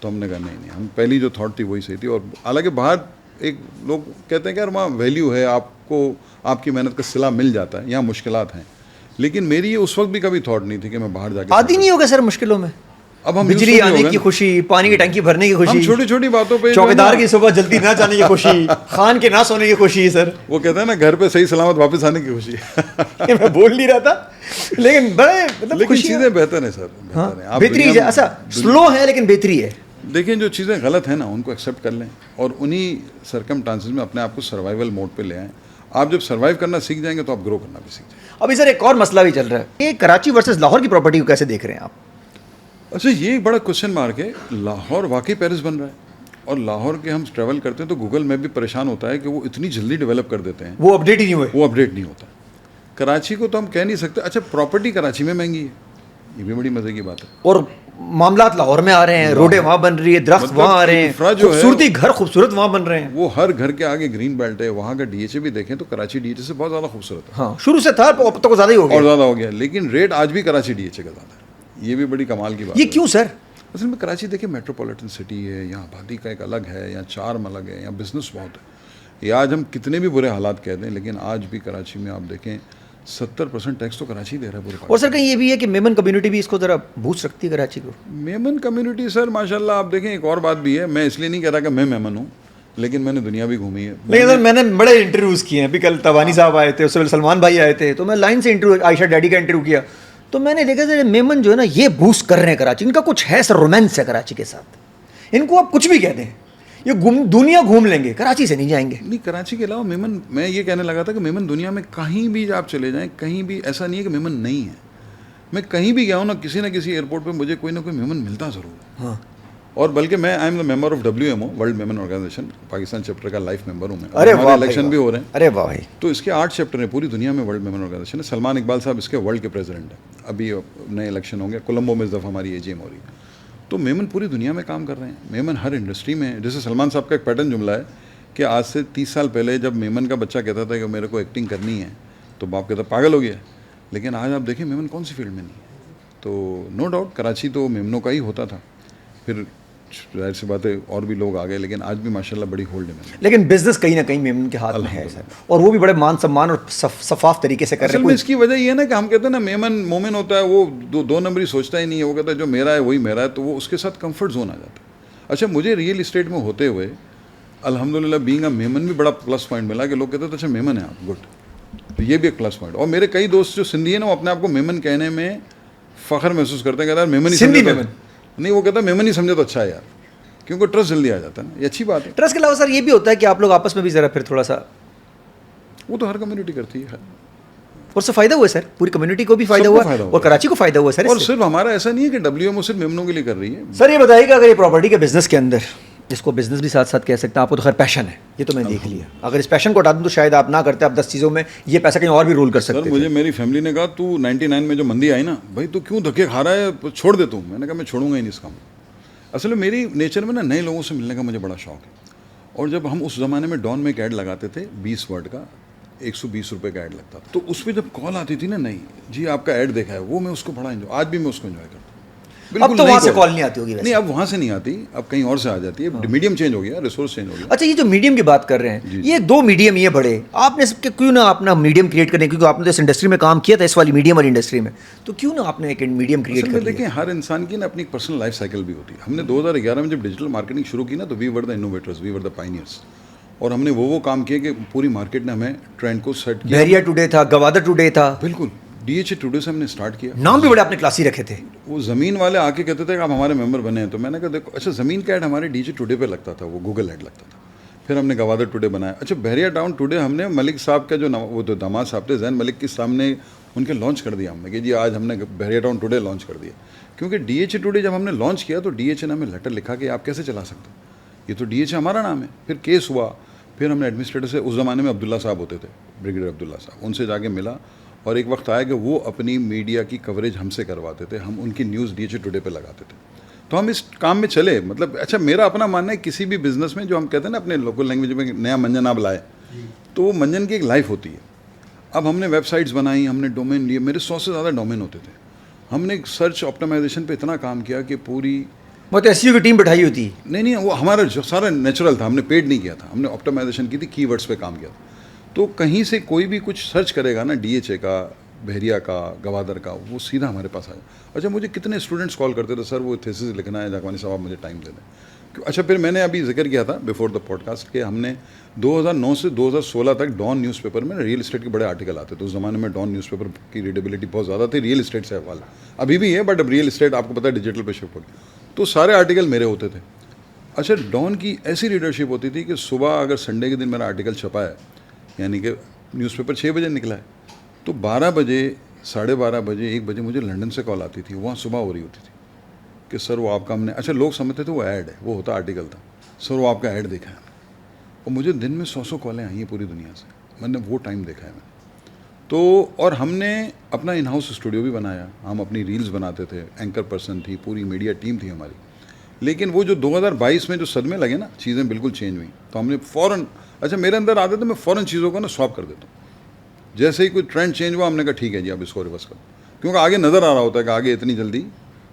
Speaker 1: तो हमने कहा नहीं, हम पहली जो थॉट थी वही सही थी। और हालांकि बाहर एक लोग कहते हैं कि यार वहाँ वैल्यू है, आपको आपकी मेहनत का सिला मिल जाता है, यहाँ मुश्किलात हैं। लेकिन मेरी ये उस वक्त भी कभी थॉट नहीं थी कि मैं बाहर जाके
Speaker 2: आदी नहीं होगा सर मुश्किलों में।
Speaker 1: अब हम
Speaker 2: बिजली आने की खुशी, पानी की टंकी भरने की खुशी,
Speaker 1: छोटी छोटी बातों पे,
Speaker 2: चौकीदार की सुबह जल्दी ना जाने की खुशी, खान के ना सोने की खुशी, सर
Speaker 1: वो कहते हैं ना घर पे सही सलामत वापस आने की खुशी।
Speaker 2: मैं बोल नहीं रहा था, लेकिन बड़े मतलब
Speaker 1: लेकिन चीज़ें बेहतर हैं सर, बेहतर हैं।
Speaker 2: बेहतरी है, ऐसा स्लो है लेकिन बेहतरी है।
Speaker 1: देखिए जो चीज़ें गलत हैं ना, उनको एक्सेप्ट कर लें और उन्हीं सरकमस्टांसेस में अपने आप को सर्वाइवल मोड पे ले आएँ। आप जब सर्वाइव करना सीख जाएंगे तो आप ग्रो करना भी सीख जाएंगे।
Speaker 2: अभी सर एक और मसला भी चल रहा है, ये कराची वर्सेस लाहौर की प्रॉपर्टी को कैसे देख रहे हैं आप?
Speaker 1: अच्छा, ये एक बड़ा क्वेश्चन मार्क है। लाहौर वाकई पेरिस बन रहा है, और लाहौर के हम ट्रैवल करते हैं तो गूगल मैप भी परेशान होता है कि वो इतनी जल्दी डेवलप कर देते हैं,
Speaker 2: वो अपडेट ही नहीं हुए,
Speaker 1: वो अपडेट नहीं होता। कराची को तो हम कह नहीं सकते। अच्छा, प्रॉपर्टी कराची में महंगी है, ये भी बड़ी मजे की बात है।
Speaker 2: और मामलात लाहौर में आ रहे हैं, रोडें वहाँ बन रही है, दरख्त
Speaker 1: मतलब
Speaker 2: वहाँ आ रहे हैं, खूबसूरती घर खूबसूरत वहाँ बन रहे हैं।
Speaker 1: वो हर घर के आगे ग्रीन बेल्ट है, वहाँ का DHA भी देखें तो कराची DHA से बहुत ज़्यादा खूबसूरत है।
Speaker 2: हाँ, शुरू से था, अब तो ज़्यादा ही हो गया,
Speaker 1: और ज़्यादा हो गया। लेकिन रेट आज भी कराची DHA का ज़्यादा है, ये भी बड़ी कमाल की बात है।
Speaker 2: ये क्यों सर?
Speaker 1: असल में कराची देखिए मेट्रोपॉलिटन सिटी है, यहाँ आबादी का एक अलग है, यहाँ चार्म अलग है, यहाँ बिजनेस बहुत है। ये आज हम कितने भी बुरे हालात कह दें, लेकिन आज भी कराची में आप देखें 70% टैक्स तो कराची दे रहा है पूरे।
Speaker 2: और सर कहीं ये भी है कि मेमन कम्युनिटी भी इसको ज़रा बूस्ट रखती है कराची को।
Speaker 1: मेमन कम्युनिटी सर माशाल्लाह, आप देखें एक और बात भी है, मैं इसलिए नहीं कह रहा कि मैं मेमन हूँ, लेकिन मैंने दुनिया भी घूमी है।
Speaker 2: लेकिन सर मैंने बड़े इंटरव्यूज़ किए हैं, अभी कल तवानी साहब आए थे, उससे पहले सलमान भाई आए थे, तो मैं लाइन से इंटरव्यू, आयशा डैडी का इंटरव्यू किया, तो मैंने देखा सर मेमन जो है ना ये बूस्ट कर रहे हैं कराची, इनका कुछ है सर, रोमांस है कराची के साथ। इनको आप कुछ भी कह दें, ये दुनिया घूम लेंगे, कराची से नहीं जाएंगे।
Speaker 1: नहीं, कराची के अलावा मेमन, मैं ये कहने लगा था कि मेमन दुनिया में कहीं भी आप चले जाएं, कहीं भी ऐसा नहीं है कि मेमन नहीं है। मैं कहीं भी गया हूँ ना किसी एयरपोर्ट पे मुझे कोई ना कोई मेमन मिलता ज़रूर।
Speaker 2: हाँ,
Speaker 1: और बल्कि मैं I am the member of WMO, world Memon organisation, Pakistan chapter का लाइफ मेंबर हूँ मैं।
Speaker 2: अरे वाह,
Speaker 1: इलेक्शन भी हो रहे हैं।
Speaker 2: अरे वाह भाई।
Speaker 1: तो इसके 8 चैप्टर हैं पूरी दुनिया में, वर्ल्ड मेमन ऑर्गेनाइजेशन है। सलमान इकबाल साहब इसके वर्ल्ड के प्रेसिडेंट हैं। अभी नए इलेक्शन होंगे, कोलंबो में इस दफ़ा हमारी AGM हो रही है। तो मेमन पूरी दुनिया में काम कर रहे हैं, मेमन हर इंडस्ट्री में है। जैसे सलमान साहब का एक पैटर्न जुमला है कि आज से 30 साल पहले जब मेमन का बच्चा कहता था कि मेरे को एक्टिंग करनी है, तो बाप कहता पागल हो गया। लेकिन आज आप देखें मेमन कौन सी फील्ड में नहीं है। तो नो डाउट कराची तो मेमनों का ही होता था, फिर जाहिर सी बात है और भी लोग आ गए, लेकिन आज भी माशाल्लाह बड़ी होल्ड है।
Speaker 2: लेकिन बिजनेस कहीं ना कहीं मेमन के हाथ में है सर, और वो भी बड़े मान सम्मान और सफाफ तरीके से कर रहे हैं।
Speaker 1: इसकी वजह ये है ना कि हम कहते हैं ना मेमन मोमिन होता है, वो दो नंबरी सोचता ही नहीं है, वो कहता है जो मेरा है वही मेरा है, तो वो उसके साथ कंफर्ट जोन आ जाता है। अच्छा, मुझे रियल इस्टेट में होते हुए अल्हम्दुलिल्लाह बीइंग अ मेमन भी बड़ा प्लस पॉइंट मिला कि लोग कहते थे अच्छा मेमन है आप, गुड, तो ये भी एक प्लस पॉइंट। और मेरे कई दोस्त जो सिंधी है ना, वो अपने आप को मेमन कहने में फ़ख्र महसूस करते हैं, कहता है मेमन ही
Speaker 2: सिंधी
Speaker 1: समझे
Speaker 2: मेमन
Speaker 1: नहीं, वो कहता है मेमन ही समझे तो अच्छा है यार, क्योंकि ट्रस्ट जल्दी आ जाता है ना, ये अच्छी बात है।
Speaker 2: ट्रस्ट के अलावा सर ये भी होता है कि आप लोग आपस में भी ज़रा फिर थोड़ा सा,
Speaker 1: वो तो हर कम्युनिटी करती है,
Speaker 2: और उससे फ़ायदा हुआ है सर, पूरी कम्युनिटी को भी फ़ायदा हुआ और कराची को फ़ायदा हुआ सर।
Speaker 1: और सिर्फ हमारा ऐसा नहीं है कि WMO सिर्फ मेमनों के लिए कर रही है।
Speaker 2: सर ये बताइएगा, अगर ये प्रॉपर्टी के बिजनेस के अंदर, जिसको बिजनेस भी साथ साथ कह सकते हैं, आपको तो खैर पैशन है, ये तो मैंने देख लिया, अगर इस पैशन को हटा दूँ तो शायद आप ना करते, आप 10 चीज़ों में ये पैसा कहीं और भी रोल कर सकते
Speaker 1: सर मुझे मेरी फैमिली ने कहा तू 99 में जो मंदी आई ना भाई, तू क्यों धक्के खा रहा है, छोड़ दे तू। मैंने कहा मैं छोड़ूंगा ही नहीं इस काम। असल में मेरी नेचर में ना नए लोगों से मिलने का मुझे बड़ा शौक है, और जब हम उस ज़माने में डॉन में एक ऐड लगाते थे 20 वर्ड का, 120 रुपये का ऐड लगता था, तो उस पर जब कॉल आती थी ना, नहीं जी आपका ऐड देखा है, वो मैं उसको बड़ा एंजॉय, आज भी मैं उसको एंजॉय करता हूँ।
Speaker 2: अब तो वहाँ से कॉल नहीं आती होगी वैसे।
Speaker 1: नहीं, अब वहाँ से नहीं आती, अब कहीं और से आ जाती है। मीडियम चेंज हो गया, रिसोर्स चेंज हो गया।
Speaker 2: अच्छा, ये जो मीडियम की बात कर रहे हैं, ये 2 मीडियम ये बड़े, आपने सबके क्यों ना अपना मीडियम क्रिएट करने, क्योंकि आपने तो इस इंडस्ट्री में काम किया था, इस वाली मीडियम वाली इंडस्ट्री में, तो क्यों ना आपने एक मीडियम क्रिएट कर लिया?
Speaker 1: देखिए, हर इंसान की ना अपनी पर्सनल लाइफ साइकिल भी होती है। हमने 2011 में जब डिजिटल मार्केटिंग शुरू की ना, तो we were the innovators, we were the pioneers, और हमने वो काम किए कि पूरी मार्केट ने हमें ट्रेंड को सेट किया।
Speaker 2: बहरिया टुडे था, गवादर टुडे था,
Speaker 1: बिल्कुल DHA टुडे से हमने स्टार्ट किया।
Speaker 2: नाम भी बड़े आपने क्लासी रखे थे।
Speaker 1: वो ज़मीन वाले आके कहते थे कि आप हमारे मेंबर बने हैं, तो मैंने कहा देखो, अच्छा ज़मीन का ऐड हमारे DHA टुडे पे लगता था, वो गूगल ऐड लगता था। फिर हमने गवादर टुडे बनाया। अच्छा, बहरिया टाउन टुडे हमने मलिक साहब का जो वो तो दामाद साहब थे, जैन मलिक के सामने उनके लॉन्च कर दिया हमने कि जी आज हमने बहरिया टाउन टुडे लॉन्च कर दिया। क्योंकि DHA टुडे जब हमने लॉन्च किया तो DHA ने हमें लेटर लिखा कि आप कैसे चला सकते हो, ये तो DHA हमारा नाम है। फिर केस हुआ, फिर हमने एडमिनिस्ट्रेटर से, उस ज़माने में अब्दुल्ला साहब होते थे, ब्रिगेडियर अब्दुल्ला साहब, उनसे जाके मिला, और एक वक्त आया कि वो अपनी मीडिया की कवरेज हमसे करवाते थे, हम उनकी न्यूज़ DHA टुडे पे लगाते थे। तो हम इस काम में चले। मतलब अच्छा, मेरा अपना मानना है किसी भी बिजनेस में, जो हम कहते हैं ना अपने लोकल लैंग्वेज में, नया मंजन आप लाए, तो वो मंजन की एक लाइफ होती है। अब हमने वेबसाइट्स बनाई, हमने डोमेन लिए, मेरे 100 से ज़्यादा डोमेन होते थे। हमने सर्च ऑप्टिमाइजेशन पे इतना काम किया कि पूरी,
Speaker 2: मतलब SEO की टीम बैठाई होती?
Speaker 1: नहीं, वो हमारा जो सारा नेचुरल था, हमने पेड नहीं किया था, हमने ऑप्टिमाइजेशन की थी, कीवर्ड्स पे काम किया था। तो कहीं से कोई भी कुछ सर्च करेगा ना, DHA का, बहरिया का, गवादर का, वो सीधा हमारे पास आया। अच्छा, मुझे कितने स्टूडेंट्स कॉल करते थे, सर वो थीसिस लिखना है जाकवानी साहब, आप मुझे टाइम दे दें। अच्छा, फिर मैंने अभी जिक्र किया था बिफोर द पॉडकास्ट कि हमने 2009 से 2016 तक डॉन न्यूज़पेपर में रियल इस्टेट के बड़े आर्टिकल आते थे। उस ज़माने में डॉन न्यूज़पेपर की रीडेबिलिटी बहुत ज़्यादा थी, रियल इस्टेट से हवाला, अभी भी है, बट अब रियल इस्टेट आपको पता है डिजिटल पे शिफ्ट हो गया, तो सारे आर्टिकल मेरे होते थे। अच्छा, डॉन की ऐसी रीडरशिप होती थी कि सुबह अगर संडे के दिन मेरा आर्टिकल छपा है, यानी कि न्यूज़पेपर 6 बजे निकला है, तो 12 बजे, 12:30 बजे, 1 बजे मुझे लंदन से कॉल आती थी, वहाँ सुबह हो रही होती थी कि सर वो आपका हमने, अच्छा लोग समझते थे वो ऐड है, वो होता आर्टिकल था, सर वो आपका ऐड देखा है। और मुझे दिन में 100 कॉलें आई हैं पूरी दुनिया से, मैंने वो टाइम देखा है मैंने। तो और हमने अपना इन हाउस स्टूडियो भी बनाया, हम अपनी रील्स बनाते थे, एंकर पर्सन थी, पूरी मीडिया टीम थी हमारी। लेकिन वो जो 2022 में जो सदमे लगे ना, चीज़ें बिल्कुल चेंज हुई, तो हमने फ़ौरन, अच्छा मेरे अंदर आदत है, मैं फ़ौरन चीज़ों को ना स्वैप कर देता हूँ। जैसे ही कोई ट्रेंड चेंज हुआ, हमने कहा ठीक है जी, अब इसको रिवर्स करो, क्योंकि आगे नज़र आ रहा होता है कि आगे इतनी जल्दी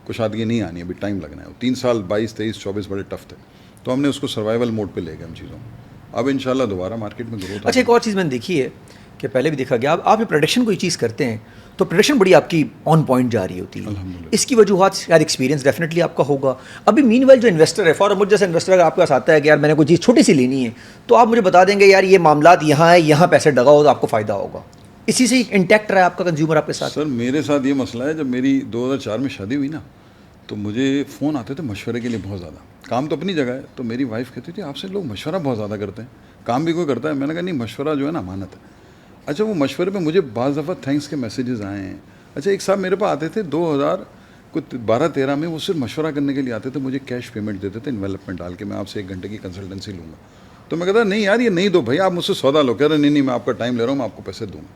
Speaker 1: कुशादगी नहीं आनी, अभी टाइम लगना है। 3 साल 22, 23, 24 बड़े टफ थे, तो हमने उसको सर्वाइवल मोड पे ले गए हम चीज़ों को। अब इंशाल्लाह दोबारा मार्केट में ग्रोथ।
Speaker 2: अच्छा, एक और चीज़ मैंने देखी है कि पहले भी देखा गया, आप ये प्रोडक्शन कोई चीज़ करते हैं तो प्रोडक्शन बड़ी आपकी ऑन पॉइंट जा रही होती है। इसकी वजूहत शायद एक्सपीरियंस डेफिनेटली आपका होगा। अभी मीनवाइल जो इन्वेस्टर है, फॉर मुझे जैसे इन्वेस्टर अगर आपके पास आता है कि यार मैंने कोई चीज़ छोटी सी लेनी है, तो आप मुझे बता देंगे यार ये मामलात यहाँ है, यहाँ पैसे लगाओ तो आपको फ़ायदा होगा। इसी से इंटैक्ट रहा है आपका कंज्यूमर आपके साथ?
Speaker 1: सर मेरे साथ ये मसला है, जब मेरी 2004 में शादी हुई ना, तो मुझे फ़ोन आते थे मशवरे के लिए बहुत ज़्यादा। काम तो अपनी जगह है, तो मेरी वाइफ कहती थी आपसे लोग मशवरा बहुत ज़्यादा करते हैं, काम भी कोई करता है? मैंने कहा नहीं, मशवरा जो है ना अमानत है। अच्छा, वो मशवरे पे मुझे बाज़ दफ़ा थैंक्स के मैसेजेस आए हैं। अच्छा, एक साहब मेरे पास आते थे 2012-13 में, वो सिर्फ मशवरा करने के लिए आते थे, मुझे कैश पेमेंट देते थे इन्वेलप में डाल के, मैं आपसे 1 घंटे की कंसल्टेंसी लूँगा। तो मैं कहता नहीं यार ये नहीं दो भाई, आप मुझसे सौदा लो। कह रहे नहीं, मैं आपका टाइम ले रहा हूँ, मैं आपको पैसे दूँगा।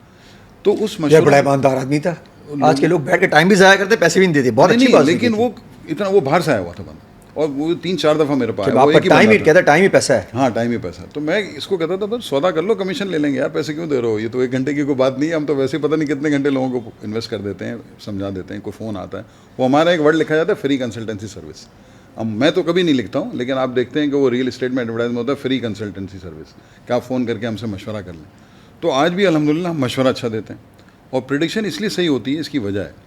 Speaker 1: तो उस मशवरे,
Speaker 2: बड़ा ईमानदार आदमी था। आज के लोग बैठ के टाइम भी ज़ाया करते, पैसे भी नहीं देते, बहुत अच्छी बात।
Speaker 1: लेकिन वो इतना, वो बाहर से आया हुआ था बंदा, और वो 3-4 दफ़ा मेरे पास आया।
Speaker 2: आपका टाइम ही कहता, टाइम ही पैसा है।
Speaker 1: हाँ, टाइम ही पैसा है। तो मैं इसको कहता था बस सौदा कर लो, कमीशन ले लेंगे यार, पैसे क्यों दे रहे हो, ये तो 1 घंटे की कोई बात नहीं है, हम तो वैसे ही पता नहीं कितने घंटे लोगों को इन्वेस्ट कर देते हैं, समझा देते हैं। कोई फ़ोन आता है, वो हमारा एक वर्ड लिखा जाता है, फ्री कंसल्टेंसी सर्विस। अब मैं तो कभी नहीं लिखता हूँ, लेकिन आप देखते हैं कि वो रियल इस्टेट में एडवर्टाइज में होता है फ्री कंसल्टेंसी सर्विस, कि आप फ़ोन करके हमसे मशवरा कर लें। तो आज भी अल्हम्दुलिल्लाह हम मशवरा अच्छा देते हैं, और प्रेडिक्शन इसलिए सही होती है, इसकी वजह है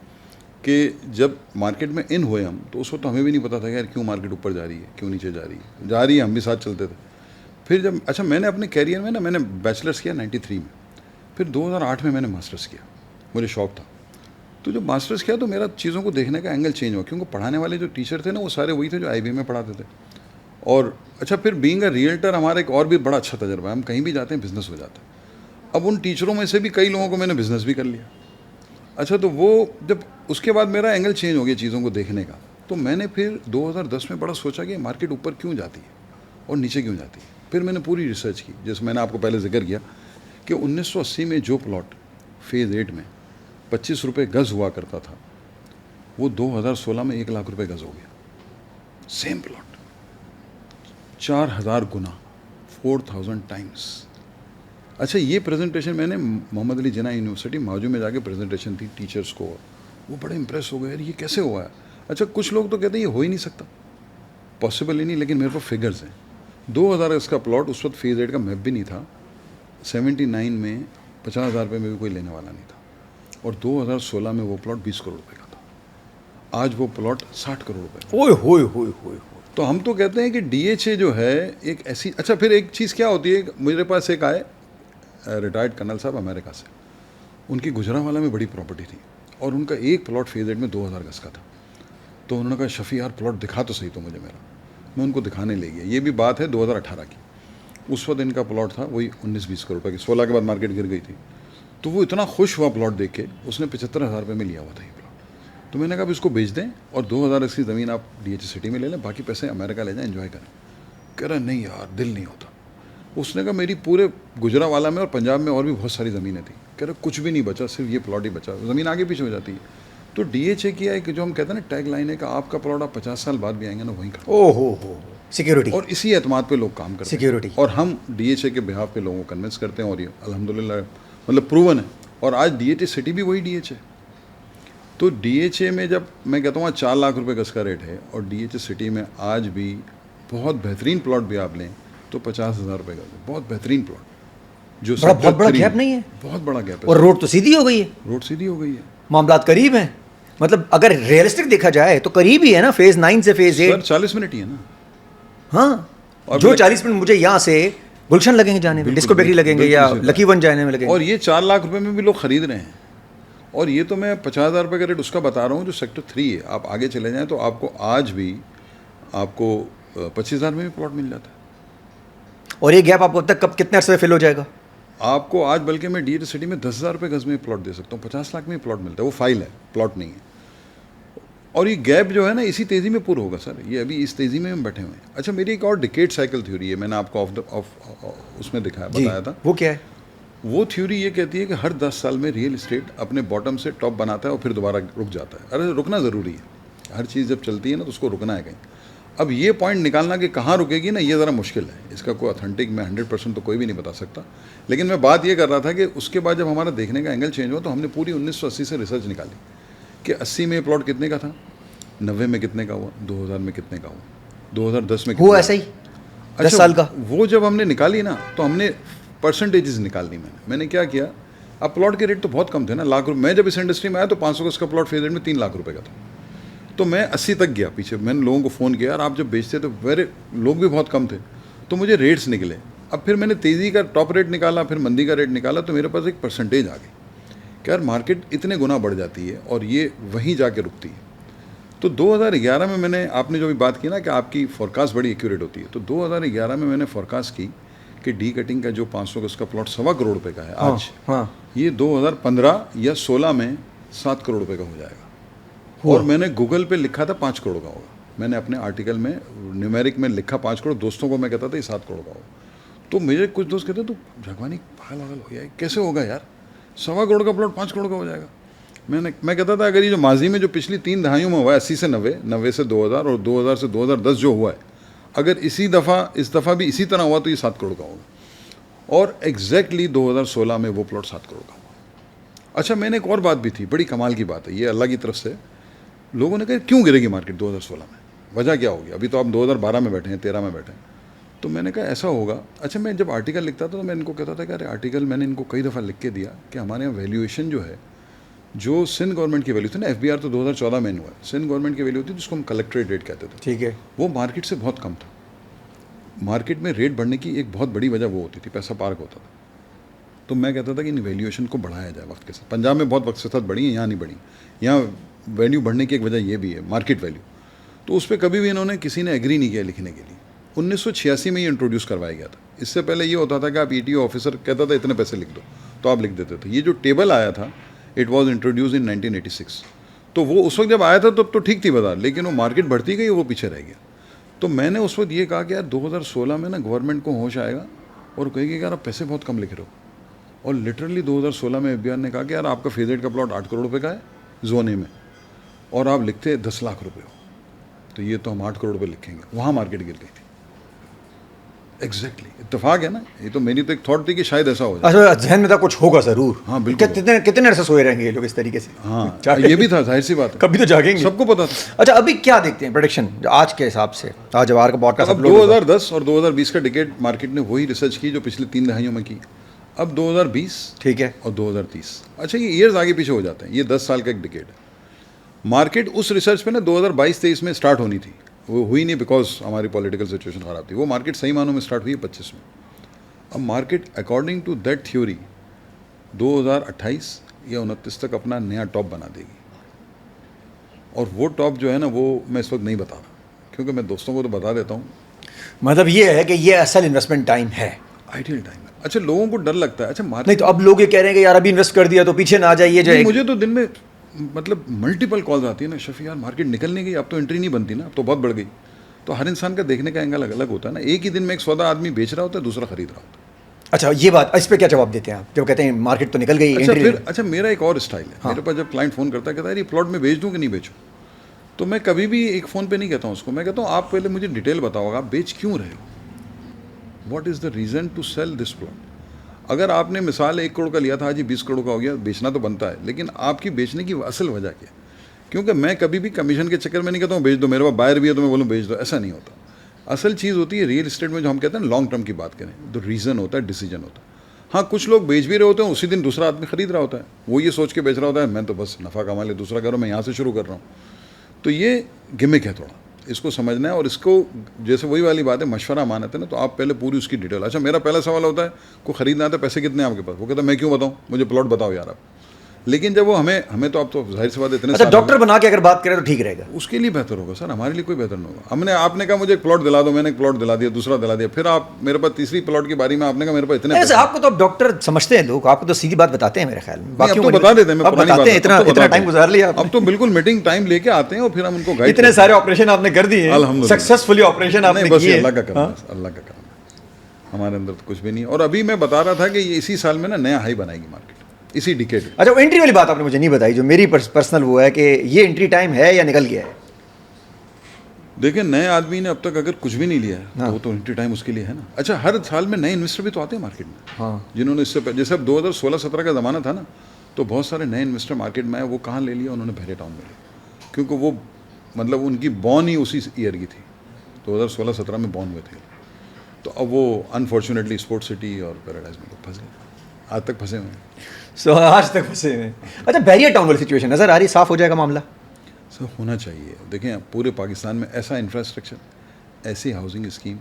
Speaker 1: कि जब मार्केट में इन हुए हम, तो उस वक्त तो हमें भी नहीं पता था यार क्यों मार्केट ऊपर जा रही है, क्यों नीचे जा रही है, हम भी साथ चलते थे। फिर जब, अच्छा मैंने अपने कैरियर में ना, मैंने बैचलर्स किया 93 में, फिर 2008 में मैंने मास्टर्स किया, मुझे शौक था। तो जब मास्टर्स किया तो मेरा चीज़ों को देखने का एंगल चेंज हुआ, क्योंकि पढ़ाने वाले जो टीचर थे ना, वो सारे वही थे जो IBM में पढ़ाते थे। और अच्छा, फिर बीइंग अ रियल्टर हमारा एक और भी बड़ा अच्छा तजर्बा है, हम कहीं भी जाते हैं बिज़नेस हो जाता है। अब उन टीचरों में से भी कई लोगों को मैंने बिज़नेस भी कर लिया। अच्छा, तो वो जब उसके बाद मेरा एंगल चेंज हो गया चीज़ों को देखने का, तो मैंने फिर 2010 में बड़ा सोचा कि मार्केट ऊपर क्यों जाती है और नीचे क्यों जाती है। फिर मैंने पूरी रिसर्च की, जैसे मैंने आपको पहले जिक्र किया कि 1980 में जो प्लॉट फेज़ 8 में 25 रुपये गज़ हुआ करता था, वो 2016 में 1 लाख रुपये गज़ हो गया। सेम प्लॉट 4000 गुना 4,000 टाइम्स। अच्छा, ये प्रेजेंटेशन मैंने मोहम्मद अली जिन्ना यूनिवर्सिटी मौजू में जाके प्रेजेंटेशन थी टीचर्स को, वो बड़े इंप्रेस हो गए, यार ये कैसे हुआ है। अच्छा, कुछ लोग तो कहते हैं ये हो ही नहीं सकता, पॉसिबल ही नहीं, लेकिन मेरे पास फिगर्स हैं। 2000 इसका प्लॉट, उस वक्त फेज 8 का मैप भी नहीं था, 79 में 50,000 रुपये में भी कोई लेने वाला नहीं था, और 2016 में वो प्लॉट 20 करोड़ रुपये का था। आज वो प्लॉट 60 करोड़ रुपये।
Speaker 2: ओए होए होए होए।
Speaker 1: तो हम तो कहते हैं कि DHA जो है एक ऐसी, अच्छा फिर एक चीज़ क्या होती है, मेरे पास एक आए रिटायर्ड कर्नल साहब अमेरिका से, उनकी गुजरांवाला में बड़ी प्रॉपर्टी थी और उनका एक प्लॉट फेज 8 में 2000 गज का था। तो उन्होंने कहा शफ़ी यार प्लॉट दिखा तो सही तो मुझे मेरा। मैं उनको दिखाने ले गया, ये भी बात है 2018 की। उस वक्त इनका प्लॉट था वही 19-20 करोड़ रुपये की, 16 के बाद मार्केट गिर गई थी। तो वो इतना खुश हुआ प्लॉट देख के, उसने 75,000 रुपये में लिया हुआ था ये प्लॉट। तो मैंने कहा अब इसको बेच दें और 2000 इसकी ज़मीन आप DHA सिटी में ले लें, बाकी पैसे अमेरिका ले जाएं, एंजॉय करें। कह रहा नहीं यार दिल नहीं होता। उसने कहा मेरी पूरे गुजरांवाला में और पंजाब में और भी बहुत सारी ज़मीनें थी। कह रहा कुछ भी नहीं बचा, सिर्फ ये प्लॉट ही बचा, ज़मीन आगे पीछे हो जाती है। तो DHA की एक जो हम कहते हैं ना टैग लाइन है कि आपका प्लॉट आप 50 साल बाद भी आएंगे ना वहीं खड़ा।
Speaker 2: ओ हो, सिक्योरिटी।
Speaker 1: और इसी एतमाद पे लोग काम करते हैं,
Speaker 2: सिक्योरिटी।
Speaker 1: और हम DHA के बिहाफ पे लोगों को कन्विंस करते हैं, और ये अल्हम्दुलिल्लाह मतलब प्रूवन है। और आज DHA सिटी भी वही DHA। तो DHA में जब मैं कहता हूँ 4 लाख रुपए गज का रेट है, और DHA सिटी में आज भी बहुत बेहतरीन प्लॉट भी आप लें तो 50,000 रुपये गज है, बहुत बेहतरीन प्लॉट। जो
Speaker 2: बहुत बड़ा गैप नहीं है,
Speaker 1: बहुत बड़ा गैप है।
Speaker 2: और रोड तो सीधी हो गई है,
Speaker 1: रोड सीधी हो गई है,
Speaker 2: मामलात करीब हैं। मतलब अगर रियलिस्टिक देखा जाए तो करीब ही है ना, फेज 9 से फेज 8।
Speaker 1: सर 40 मिनट ही है ना।
Speaker 2: हाँ,
Speaker 1: और
Speaker 2: जो 40 मिनट मुझे यहाँ से गुलशन लगेंगे जाने में, डिस्को बेकरी लगेंगे या लकी वन जाने में लगेंगे।
Speaker 1: और ये 4 लाख रुपए में भी लोग खरीद रहे हैं। और ये तो मैं 50,000 रुपये का रेट उसका बता रहा हूँ जो सेक्टर 3 है। आप आगे चले जाएं तो आपको आज भी आपको 25,000 में भी प्लॉट मिल जाता है।
Speaker 2: और ये गैप आपको अब तक कब कितने अरसे में फिल हो जाएगा?
Speaker 1: आपको आज बल्कि मैं DHA सिटी में 10,000 रुपये गज में प्लॉट दे सकता हूँ, 50 लाख में प्लॉट मिलता है। वो फाइल है, प्लॉट नहीं है। और ये गैप जो है ना इसी तेज़ी में पूरा होगा सर, ये अभी इस तेज़ी में हम बैठे हुए हैं। अच्छा, मेरी एक और डिकेड साइकिल थ्योरी है, मैंने आपको उसमें बताया था।
Speaker 2: वो क्या है?
Speaker 1: वो थ्योरी ये कहती है कि हर 10 साल में रियल इस्टेट अपने बॉटम से टॉप बनाता है और फिर दोबारा रुक जाता है। अरे रुकना ज़रूरी है, हर चीज़ जब चलती है ना तो उसको रुकना है कहीं। अब ये पॉइंट निकालना कि कहाँ रुकेगी ना, ये ज़रा मुश्किल है, इसका कोई ऑथेंटिक मैं 100% तो कोई भी नहीं बता सकता। लेकिन मैं बात ये कर रहा था कि उसके बाद जब हमारा देखने का एंगल चेंज हुआ तो हमने पूरी 1980 से रिसर्च निकाली कि 80 में प्लॉट कितने का था, 90 में कितने का हुआ, 2000 में कितने का हुआ, 2010 में
Speaker 2: हुआ ऐसा ही 10 साल का।
Speaker 1: वो जब हमने निकाली ना तो हमने परसेंटेजेस निकाल दी। मैंने क्या किया, अब प्लॉट के रेट तो बहुत कम थे ना, लाख रुपये। मैं जब इस इंडस्ट्री में आया तो 500 गज का प्लॉट फेज रेट में 3 लाख रुपए का था। तो मैं 80 तक गया पीछे। मैंने लोगों को फ़ोन किया, यार आप जब बेचते तो मेरे लोग भी बहुत कम थे, तो मुझे रेट्स निकले। अब फिर मैंने तेज़ी का टॉप रेट निकाला, फिर मंदी का रेट निकाला, तो मेरे पास एक परसेंटेज आ गई कि यार मार्केट इतने गुना बढ़ जाती है और ये वहीं जाके रुकती है। तो 2011 में मैंने, आपने जो भी बात की ना कि आपकी फोरकास्ट बड़ी एक्यूरेट होती है, तो 2011 में मैंने फोरकास्ट की कि डी कटिंग का जो 500 गज का प्लॉट 1.25 करोड़ रुपए का है आज, ये 2015 या 16 में 7 करोड़ रुपए का हो जाएगा। और मैंने गूगल पे लिखा था 5 करोड़ का होगा। मैंने अपने आर्टिकल में न्यूमेरिक में लिखा 5 करोड़, दोस्तों को मैं कहता था ये 7 करोड़ का होगा। तो मेरे कुछ दोस्त कहते तू भगवानी पागल हो गया, कैसे होगा यार, 1.25 करोड़ का प्लॉट 5 करोड़ का हो जाएगा। मैं कहता था अगर ये जो माजी में जो पिछली 3 दहाइयों में हुआ है, 80 से 90, 90 से 2000 और 2000 से 2010 जो हुआ है, अगर इस दफ़ा भी इसी तरह हुआ तो ये 7 करोड़ का होगा। और एग्जैक्टली 2016 में वो प्लॉट 7 करोड़ का हुआ। अच्छा, मैंने एक और बात भी थी, बड़ी कमाल की बात है ये, अल्लाह की तरफ से। लोगों ने कहा क्यों गिरेगी मार्केट 2016 में, वजह क्या होगी, अभी तो आप 2012 में बैठे हैं, 13 में बैठे हैं। तो मैंने कहा ऐसा होगा। अच्छा, मैं जब आर्टिकल लिखता था तो मैं इनको कहता था कि अरे आर्टिकल मैंने इनको कई दफ़ा लिख के दिया कि हमारे यहाँ वैल्यूएशन जो है, जो सिंध गवर्नमेंट की वैल्यू थी ना, FBR तो 2014 में हुआ, सिंध गवर्नमेंट की वैल्यू थी जिसको हम कलेक्ट्रेट रेट कहते थे,
Speaker 2: ठीक है,
Speaker 1: वो मार्केट से बहुत कम था। मार्केट में रेट बढ़ने की एक बहुत बड़ी वजह वो होती थी, पैसा पार्क होता था। तो मैं कहता था कि इन वैल्यूएशन को बढ़ाया जाए वक्त के साथ। पंजाब में बहुत वक्त के साथ बढ़ी है, यहाँ नहीं बढ़ी। यहाँ वैल्यू बढ़ने की एक वजह ये भी है, मार्केट वैल्यू। तो उस पर कभी भी इन्होंने किसी ने एग्री नहीं किया लिखने के लिए। 1986 में ये इंट्रोड्यूस करवाया गया था। इससे पहले ये होता था कि आप ETO ऑफिसर कहता था इतने पैसे लिख दो तो आप लिख देते थे। ये जो टेबल आया था, इट वॉज इंट्रोड्यूस इन 1986। तो वो उस वक्त जब आया था तब तो ठीक थी बाजार, लेकिन वो मार्केट बढ़ती गई, वो पीछे रह गया। तो मैंने उस वक्त ये कहा कि यार 2016 में ना गवर्नमेंट को होश आएगा और कहेगी कि यार आप पैसे बहुत कम लिख रहे हो। और लिटरली 2016 में FBR ने कहा कि यार आपका फेज रेट का प्लॉट 8 करोड़ रुपये का है जोन ए में, और आप लिखते 10 लाख रुपये हो, तो ये तो हम 8 करोड़ रुपये लिखेंगे। वहाँ मार्केट गिर गई थी। एग्जैक्टली इत्तेफाक है ना, ये तो मेरी तो एक थॉट थी कि शायद ऐसा हो जाए।
Speaker 2: अच्छा, जहन में था कुछ होगा ज़रूर।
Speaker 1: हाँ, बिल्कुल।
Speaker 2: कितने कितने अरसे सोए रहेंगे ये लोग इस तरीके से?
Speaker 1: हाँ, ये भी था, जाहिर सी बात है,
Speaker 2: कभी तो जागेंगे।
Speaker 1: सबको पता था।
Speaker 2: अच्छा, अभी क्या देखते हैं प्रोडिक्शन आज के हिसाब से? आज जब का पॉडकास्ट
Speaker 1: अब
Speaker 2: अपलोड होगा।
Speaker 1: 2010 और 2020 का डिकेड मार्केट ने वही रिसर्च की जो पिछले 3 दहाइयों में की। अब 2020
Speaker 2: ठीक है।
Speaker 1: और 2030, अच्छा ये ईयर्स आगे पीछे हो जाते हैं, ये 10 साल का एक डिकेड है। मार्केट उस रिसर्च पे ना 2022-23 में स्टार्ट होनी थी, वो हुई नहीं बिकॉज हमारी पॉलिटिकल सिचुएशन ख़राब थी। वो मार्केट सही मानों में स्टार्ट हुई है 25 में। अब market according to that theory 2028 या 29 तक अपना नया टॉप बना देगी। और वो टॉप जो है ना, वो मैं इस वक्त नहीं बता रहा, क्योंकि मैं दोस्तों को तो बता देता हूँ।
Speaker 2: मतलब ये है कि ये असल इन्वेस्टमेंट टाइम है,
Speaker 1: आइडियल टाइम है। अच्छा, लोगों को डर लगता है। अच्छा,
Speaker 2: नहीं
Speaker 1: मार्केट
Speaker 2: तो अब लोग ये कह रहे हैं कि यार अभी इन्वेस्ट कर दिया तो पीछे ना आ जाइए जो
Speaker 1: मुझे तो दिन में मतलब मल्टीपल कॉल्स आती है ना, शफी यार मार्केट निकल नहीं गई, अब तो एंट्री नहीं बनती ना, अब तो बहुत बढ़ गई। तो हर इंसान का देखने का एंगल अलग अलग होता है ना। एक ही दिन में एक सौदा आदमी बेच रहा होता है, दूसरा खरीद रहा होता है।
Speaker 2: अच्छा, ये बात, इस पे क्या जवाब देते हैं आप जब कहते हैं मार्केट तो निकल गई?
Speaker 1: अच्छा
Speaker 2: entry-
Speaker 1: फिर, अच्छा मेरा एक और स्टाइल है। मेरे पास जब क्लाइंट फ़ोन करता है, कहता है ये प्लॉट में बेच दूँ कि नहीं बेचूँ, तो मैं कभी भी एक फ़ोन पे नहीं कहता हूँ उसको। मैं कहता हूँ आप पहले मुझे डिटेल बताओ, आप बेच क्यों रहे हो, what is the reason to sell this plot. अगर आपने मिसाल 1 करोड़ का लिया था, आज ये 20 करोड़ का हो गया, बेचना तो बनता है, लेकिन आपकी बेचने की असल वजह क्या है? क्योंकि मैं कभी भी कमीशन के चक्कर में नहीं कहता हूँ बेच दो, मेरे पास बायर भी है तो मैं बोलूँ बेच दो, ऐसा नहीं होता। असल चीज़ होती है रियल इस्टेट में, जो हम कहते हैं लॉन्ग टर्म की बात करें, तो रीज़न होता है, डिसीजन होता है। हाँ, कुछ लोग बेच भी रहे होते हैं, उसी दिन दूसरा आदमी खरीद रहा होता है, वो ये सोच के बेच रहा होता है मैं तो बस नफ़ा कमा ले, दूसरा करो, मैं यहाँ से शुरू कर रहा हूँ। तो ये गिमिक है थोड़ा, इसको समझना है। और इसको जैसे वही वाली बात है, मशवरा मानते हैं ना, तो आप पहले पूरी उसकी डिटेल। अच्छा, मेरा पहला सवाल होता है को खरीदना आता है, पैसे कितने हैं आपके पास? वो कहता है मैं क्यों बताऊँ, मुझे प्लॉट बताओ यार आप। लेकिन जब वो हमें तो आप तो जाहिर सी बात है इतने
Speaker 2: अच्छा,
Speaker 1: साल
Speaker 2: डॉक्टर बना के अगर बात करें तो ठीक रहेगा।
Speaker 1: उसके लिए बेहतर होगा सर, हमारे लिए कोई बेहतर नहीं होगा। आपने कहा मुझे एक प्लॉट दिला दो, मैंने एक प्लॉट दिला दिया, दूसरा दिला दिया, फिर आप मेरे पास तीसरी प्लॉट की बारी में आपने कहा मेरे पास इतने
Speaker 2: ऐसे आपको तो अब डॉक्टर समझते हैं लोग, आपको तो सीधी बात बताते हैं मेरे ख्याल में।
Speaker 1: अब तो बता देते हैं, मैं
Speaker 2: अब
Speaker 1: पुरानी
Speaker 2: बताते हैं,
Speaker 1: बात है,
Speaker 2: इतना टाइम गुजार लिया
Speaker 1: अब तो बिल्कुल मीटिंग टाइम लेके आते हैं और फिर हम उनको गाइड
Speaker 2: इतने सारे ऑपरेशन आपने कर दिए,
Speaker 1: अल्हम्दुलिल्लाह
Speaker 2: सक्सेसफुली ऑपरेशन आपने
Speaker 1: बस
Speaker 2: किए।
Speaker 1: अल्लाह का करना है, अल्लाह का करना है। हमारे अंदर तो कुछ भी नहीं। और अभी मैं बता रहा था कि ये इसी साल में ना नया हाई बनाएगी मार्केट, इसी डिकेड।
Speaker 2: अच्छा, एंट्री वाली बात आपने मुझे नहीं बताई, जो मेरी पर्सनल वो है कि ये एंट्री टाइम है या निकल गया है?
Speaker 1: देखिए, नए आदमी ने अब तक अगर कुछ भी नहीं लिया है तो वो तो एंट्री टाइम उसके लिए है ना। अच्छा, हर साल में नए इन्वेस्टर भी तो आते हैं मार्केट में।
Speaker 2: हाँ,
Speaker 1: जिन्होंने इससे जैसे अब 2016-17 का ज़माना था ना, तो बहुत सारे नए इन्वेस्टर मार्केट में आए। वो कहाँ ले लिया? उन्होंने बहरे टाउन में लिया, क्योंकि वो मतलब उनकी बॉर्न ही उसी ईयर की थी, 2016-17 में बॉर्न हुए थे। तो अब वो अनफॉर्चुनेटली स्पोर्ट्स सिटी और पैराडाइज में लोग फंस गए, आज तक फंसे हुए हैं।
Speaker 2: आज तक फंसे हुए हैं। अच्छा, बैरियर टाउन वाली सिचुएशन नज़र आ रही, साफ हो जाएगा मामला?
Speaker 1: सब होना चाहिए। देखें, पूरे पाकिस्तान में ऐसा इंफ्रास्ट्रक्चर, ऐसी हाउसिंग स्कीम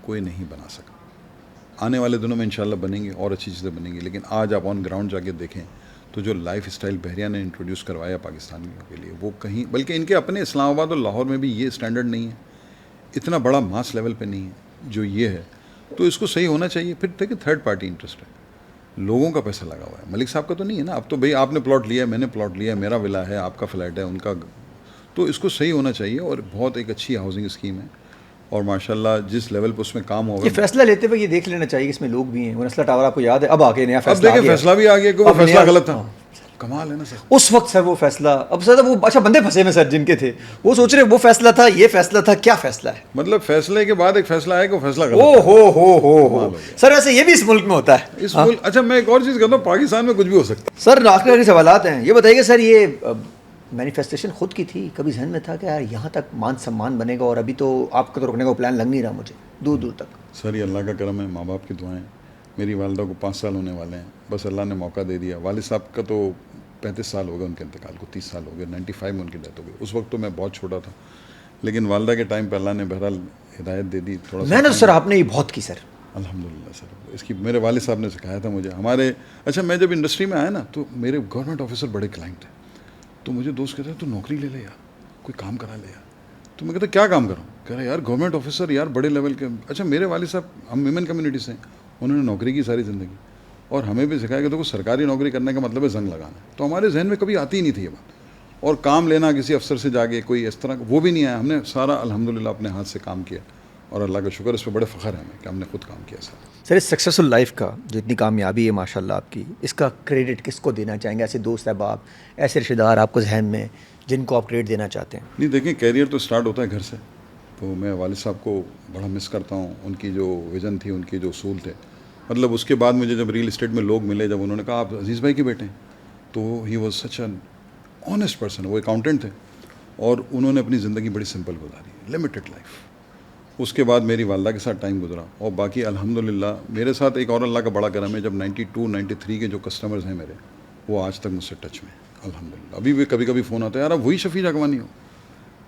Speaker 1: कोई नहीं बना सका। आने वाले दिनों में इंशाल्लाह बनेंगे और अच्छी चीज़ें बनेंगी। लेकिन आज आप ऑन ग्राउंड जाके देखें तो जो लाइफ स्टाइल बहरिया ने इंट्रोड्यूस करवाया पाकिस्तानियों के लिए, वो कहीं, बल्कि इनके अपने इस्लामाबाद और लाहौर में भी ये स्टैंडर्ड नहीं है, इतना बड़ा मास लेवल पे नहीं है जो ये है। तो इसको सही होना चाहिए। फिर देखिए, थर्ड पार्टी इंटरेस्ट है, लोगों का पैसा लगा हुआ है, मलिक साहब का तो नहीं है ना। अब तो भाई आपने प्लॉट लिया है, मैंने प्लॉट लिया है, मेरा विला है, आपका फ्लैट है, उनका, तो इसको सही होना चाहिए। और बहुत एक अच्छी हाउसिंग स्कीम है और माशाल्लाह जिस लेवल पर उसमें काम होगा।
Speaker 2: ये फैसला लेते हुए ये देख लेना चाहिए कि इसमें लोग भी हैं। वो नस्ला टावर आपको याद है, अब आगे नया
Speaker 1: अब
Speaker 2: फैसला
Speaker 1: देखिए फैसला भी आ गया कि वो फैसला गलत था। कमाल है ना सर।
Speaker 2: उस वक्त सर वो फैसला, अब सर वो अच्छा बंदे फंसे में सर जिनके थे, वो सोच रहे वो फैसला था, ये फैसला था, क्या फैसला है?
Speaker 1: मतलब फैसले के बाद एक फैसला है कि वो फैसला गलत
Speaker 2: ओ
Speaker 1: था।
Speaker 2: हो सर, वैसे ये भी इस मुल्क में होता है।
Speaker 1: इस मुल्क, अच्छा मैं एक और चीज़ कहता हूँ, पाकिस्तान में कुछ भी हो सकता है।
Speaker 2: सर आखिर के सवालात हैं, ये बताइए सर, ये मैनिफेस्टेशन खुद की थी, कभी जहन में था कि यार यहाँ तक मान सम्मान बनेगा, और अभी तो आपका तो रुकने का प्लान लग नहीं रहा मुझे दूर दूर तक?
Speaker 1: सर ये अल्लाह का करम है, माँ बाप की दुआएं। मेरी वालिदा को 5 साल होने वाले हैं, बस अल्लाह ने मौका दे दिया। वालिद साहब का तो 35 साल हो गए उनके इंतकाल को, 30 साल हो गए, 95 में उनकी डेथ हो गई। उस वक्त तो मैं बहुत छोटा था, लेकिन वालिदा के टाइम पर अल्लाह ने बहरहाल हिदायत दे दी। थोड़ा सा
Speaker 2: मेहनत सर आपने ये बहुत की सर,
Speaker 1: अल्हम्दुलिल्लाह सर। इसकी मेरे वालिद साहब ने सिखाया था मुझे। हमारे, अच्छा मैं जब इंडस्ट्री में आया ना, तो मेरे गवर्नमेंट ऑफिसर बड़े क्लाइंट थे, तो मुझे दोस्त कहते हैं तू नौकरी ले ले यार, कोई काम करा ले यार। तो मैं कहता क्या काम करूँ? कह रहा यार गवर्नमेंट ऑफिसर यार, बड़े लेवल के। अच्छा मेरे वालिद साहब, हम विमेन कम्युनिटी से हैं, उन्होंने नौकरी की सारी ज़िंदगी, और हमें भी सिखाया कि देखो सरकारी नौकरी करने का मतलब है जंग लगाना। तो हमारे जहन में कभी आती ही नहीं थी ये बात। और काम लेना किसी अफसर से जाके कोई इस तरह, वो भी नहीं आया। हमने सारा अल्हम्दुलिल्लाह अपने हाथ से काम किया, और अल्लाह का शुक्र, इस पर बड़े फ़ख्र है हमें कि हमने खुद काम किया सर।
Speaker 2: इस सक्सेसफुल लाइफ का जो इतनी कामयाबी है माशाल्लाह आपकी, इसका क्रेडिट किसको देना चाहेंगे? ऐसे दोस्त अहबाब, ऐसे रिश्तेदार आपको जहन में जिनको आप क्रेडिट देना चाहते हैं?
Speaker 1: नहीं देखें, कैरियर तो स्टार्ट होता है घर से। तो मैं वालिद साहब को बड़ा मिस करता हूँ, उनकी जो विज़न थी, उनके जो उसूल थे। मतलब उसके बाद मुझे जब रियल इस्टेट में लोग मिले, जब उन्होंने कहा आप अजीज़ भाई के बेटे हैं, तो he was such an honest person. वो अकाउंटेंट थे और उन्होंने अपनी ज़िंदगी बड़ी सिंपल गुजारी, लिमिटेड लाइफ। उसके बाद मेरी वालदा के साथ टाइम गुजरा और बाकी अल्हम्दुलिल्लाह मेरे साथ एक और अल्लाह का बड़ा करम है, जब 92, 93 के जो कस्टमर्स हैं मेरे, वो आज तक मुझसे टच में हैं अल्हम्दुलिल्लाह। अभी भी कभी कभी फ़ोन आता है, यार आप वही शफ़ी जागवानी हो,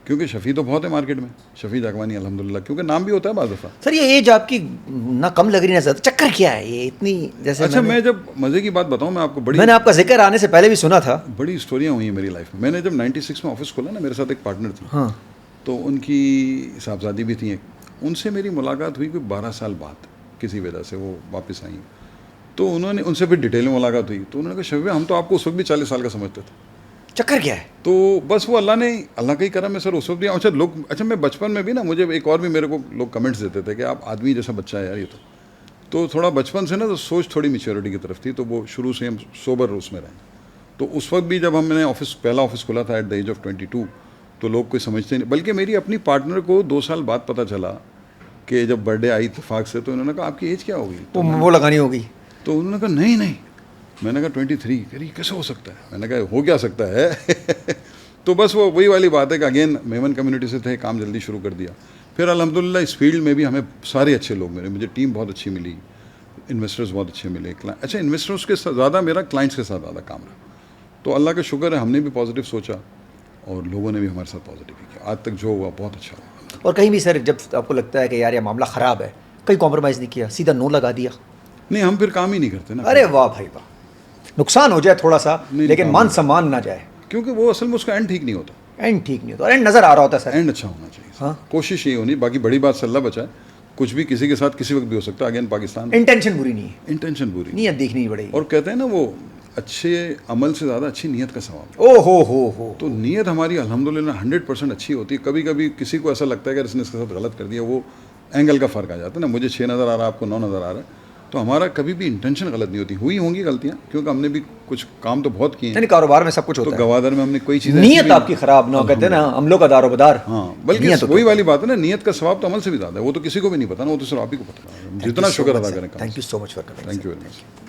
Speaker 1: क्योंकि शफ़ी तो बहुत है मार्केट में, शफ़ी जागवानी अल्हम्दुलिल्लाह, क्योंकि नाम भी होता है बाज़ दफ़ा।
Speaker 2: सर ये एज आपकी ना कम लग रही ना ज़्यादा, चक्कर क्या है ये इतनी? जैसे
Speaker 1: अच्छा, मैं जब मज़े की बात बताऊँ, मैं आपको
Speaker 2: मैंने आपका जिक्र आने से पहले भी सुना था।
Speaker 1: बड़ी स्टोरियाँ हुई हैं मेरी लाइफ में। मैंने जब 96 में ऑफिस खोला ना, मेरे साथ एक पार्टनर थी,
Speaker 2: हाँ,
Speaker 1: तो उनकी साहबजादी भी थी एक, उनसे मेरी मुलाकात हुई कोई 12 साल बाद, किसी वजह से वो वापस आई। तो उन्होंने उनसे फिर डिटेल में मुलाकात हुई, तो उन्होंने कहा शफ़ी हम तो आपको उस वक्त भी 40 साल का समझते थे।
Speaker 2: चक्कर क्या है?
Speaker 1: तो बस वो अल्लाह का ही करम है सर, उस वक्त भी। अच्छा लोग, अच्छा मैं बचपन में भी ना, मुझे एक और भी मेरे को लोग कमेंट्स देते थे कि आप आदमी जैसा बच्चा है यार ये तो थोड़ा बचपन से ना तो सोच थोड़ी मैच्योरिटी की तरफ थी, तो वो शुरू से हम सोबर उसमें रहे। तो उस वक्त भी जब हमने पहला ऑफिस खोला था एट द एज ऑफ 22, तो लोग कोई समझते नहीं, बल्कि मेरी अपनी पार्टनर को 2 साल बाद पता चला कि जब बर्थडे आई इत्तेफाक से, तो उन्होंने कहा आपकी एज क्या होगी?
Speaker 2: वो लगानी होगी।
Speaker 1: तो उन्होंने कहा नहीं नहीं, मैंने कहा 23। कह रही कैसे हो सकता है? मैंने कहा हो क्या सकता है तो बस वो वही वाली बात है कि अगेन मेमन कम्युनिटी से थे, काम जल्दी शुरू कर दिया। फिर अल्हम्दुलिल्लाह इस फील्ड में भी हमें सारे अच्छे लोग मिले, मुझे टीम बहुत अच्छी मिली, इन्वेस्टर्स बहुत अच्छे मिले। अच्छा, इन्वेस्टर्स के साथ ज़्यादा मेरा क्लाइंट्स के साथ ज़्यादा काम रहा। तो अल्लाह का शुक्र है, हमने भी पॉजिटिव सोचा और लोगों ने भी हमारे साथ पॉजिटिव किया। आज तक जो हुआ बहुत अच्छा हुआ।
Speaker 2: और कहीं भी सर जब आपको लगता है कि यार ये मामला ख़राब है, कहीं कॉम्प्रोमाइज़ नहीं किया, सीधा नो लगा दिया?
Speaker 1: नहीं, हम फिर काम ही नहीं करते ना।
Speaker 2: अरे वाह भाई वाह, नुकसान हो जाए थोड़ा सा
Speaker 1: नहीं,
Speaker 2: लेकिन
Speaker 1: काम
Speaker 2: मान
Speaker 1: नहीं।
Speaker 2: सम्मान ना जाए।
Speaker 1: क्योंकि वो असल में उसका एंड ठीक नहीं होता,
Speaker 2: एंड ठीक नहीं होता, एंड नज़र आ रहा होता है सर।
Speaker 1: एंड अच्छा होना चाहिए।
Speaker 2: हाँ।
Speaker 1: कोशिश ये होनी, बाकी बड़ी बात से अल्लाह बचाए, कुछ भी किसी के साथ किसी वक्त भी हो सकता है। अगेन पाकिस्तान,
Speaker 2: इंटेंशन बुरी नहीं है,
Speaker 1: इंटेंशन बुरी।
Speaker 2: नीयत देखनी पड़ेगी।
Speaker 1: और कहते हैं ना वो अच्छे अमल से ज़्यादा अच्छी नीयत का सवाब।
Speaker 2: ओ हो।
Speaker 1: तो नीयत हमारी अल्हम्दुलिल्लाह 100% अच्छी होती है। कभी कभी किसी को ऐसा लगता है कि इसने इसके साथ गलत कर दिया, वो एंगल का फ़र्क आ जाता है ना। मुझे 6 नज़र आ रहा है, आपको 9 नज़र आ रहा है, तो हमारा कभी भी इंटेंशन गलत नहीं होती। हुई होंगी गलतियाँ, क्योंकि हमने भी कुछ काम तो बहुत किए हैं।
Speaker 2: यानी कारोबार में सब कुछ
Speaker 1: तो
Speaker 2: होता है,
Speaker 1: गवादर में हमने कोई चीज़
Speaker 2: नीयत आपकी ख़राब ना हो, कहते हैं ना हम लोग का दारोमदार।
Speaker 1: हाँ, बल्कि वही वाली बात है ना, नीयत का सवाब तो अमल से भी ज़्यादा है। वो तो किसी को भी नहीं पता ना, वो तो सिर्फ आप ही को पता है। जितना शुक्र अदा करें।
Speaker 2: Thank you so much for coming.
Speaker 1: Thank you very much.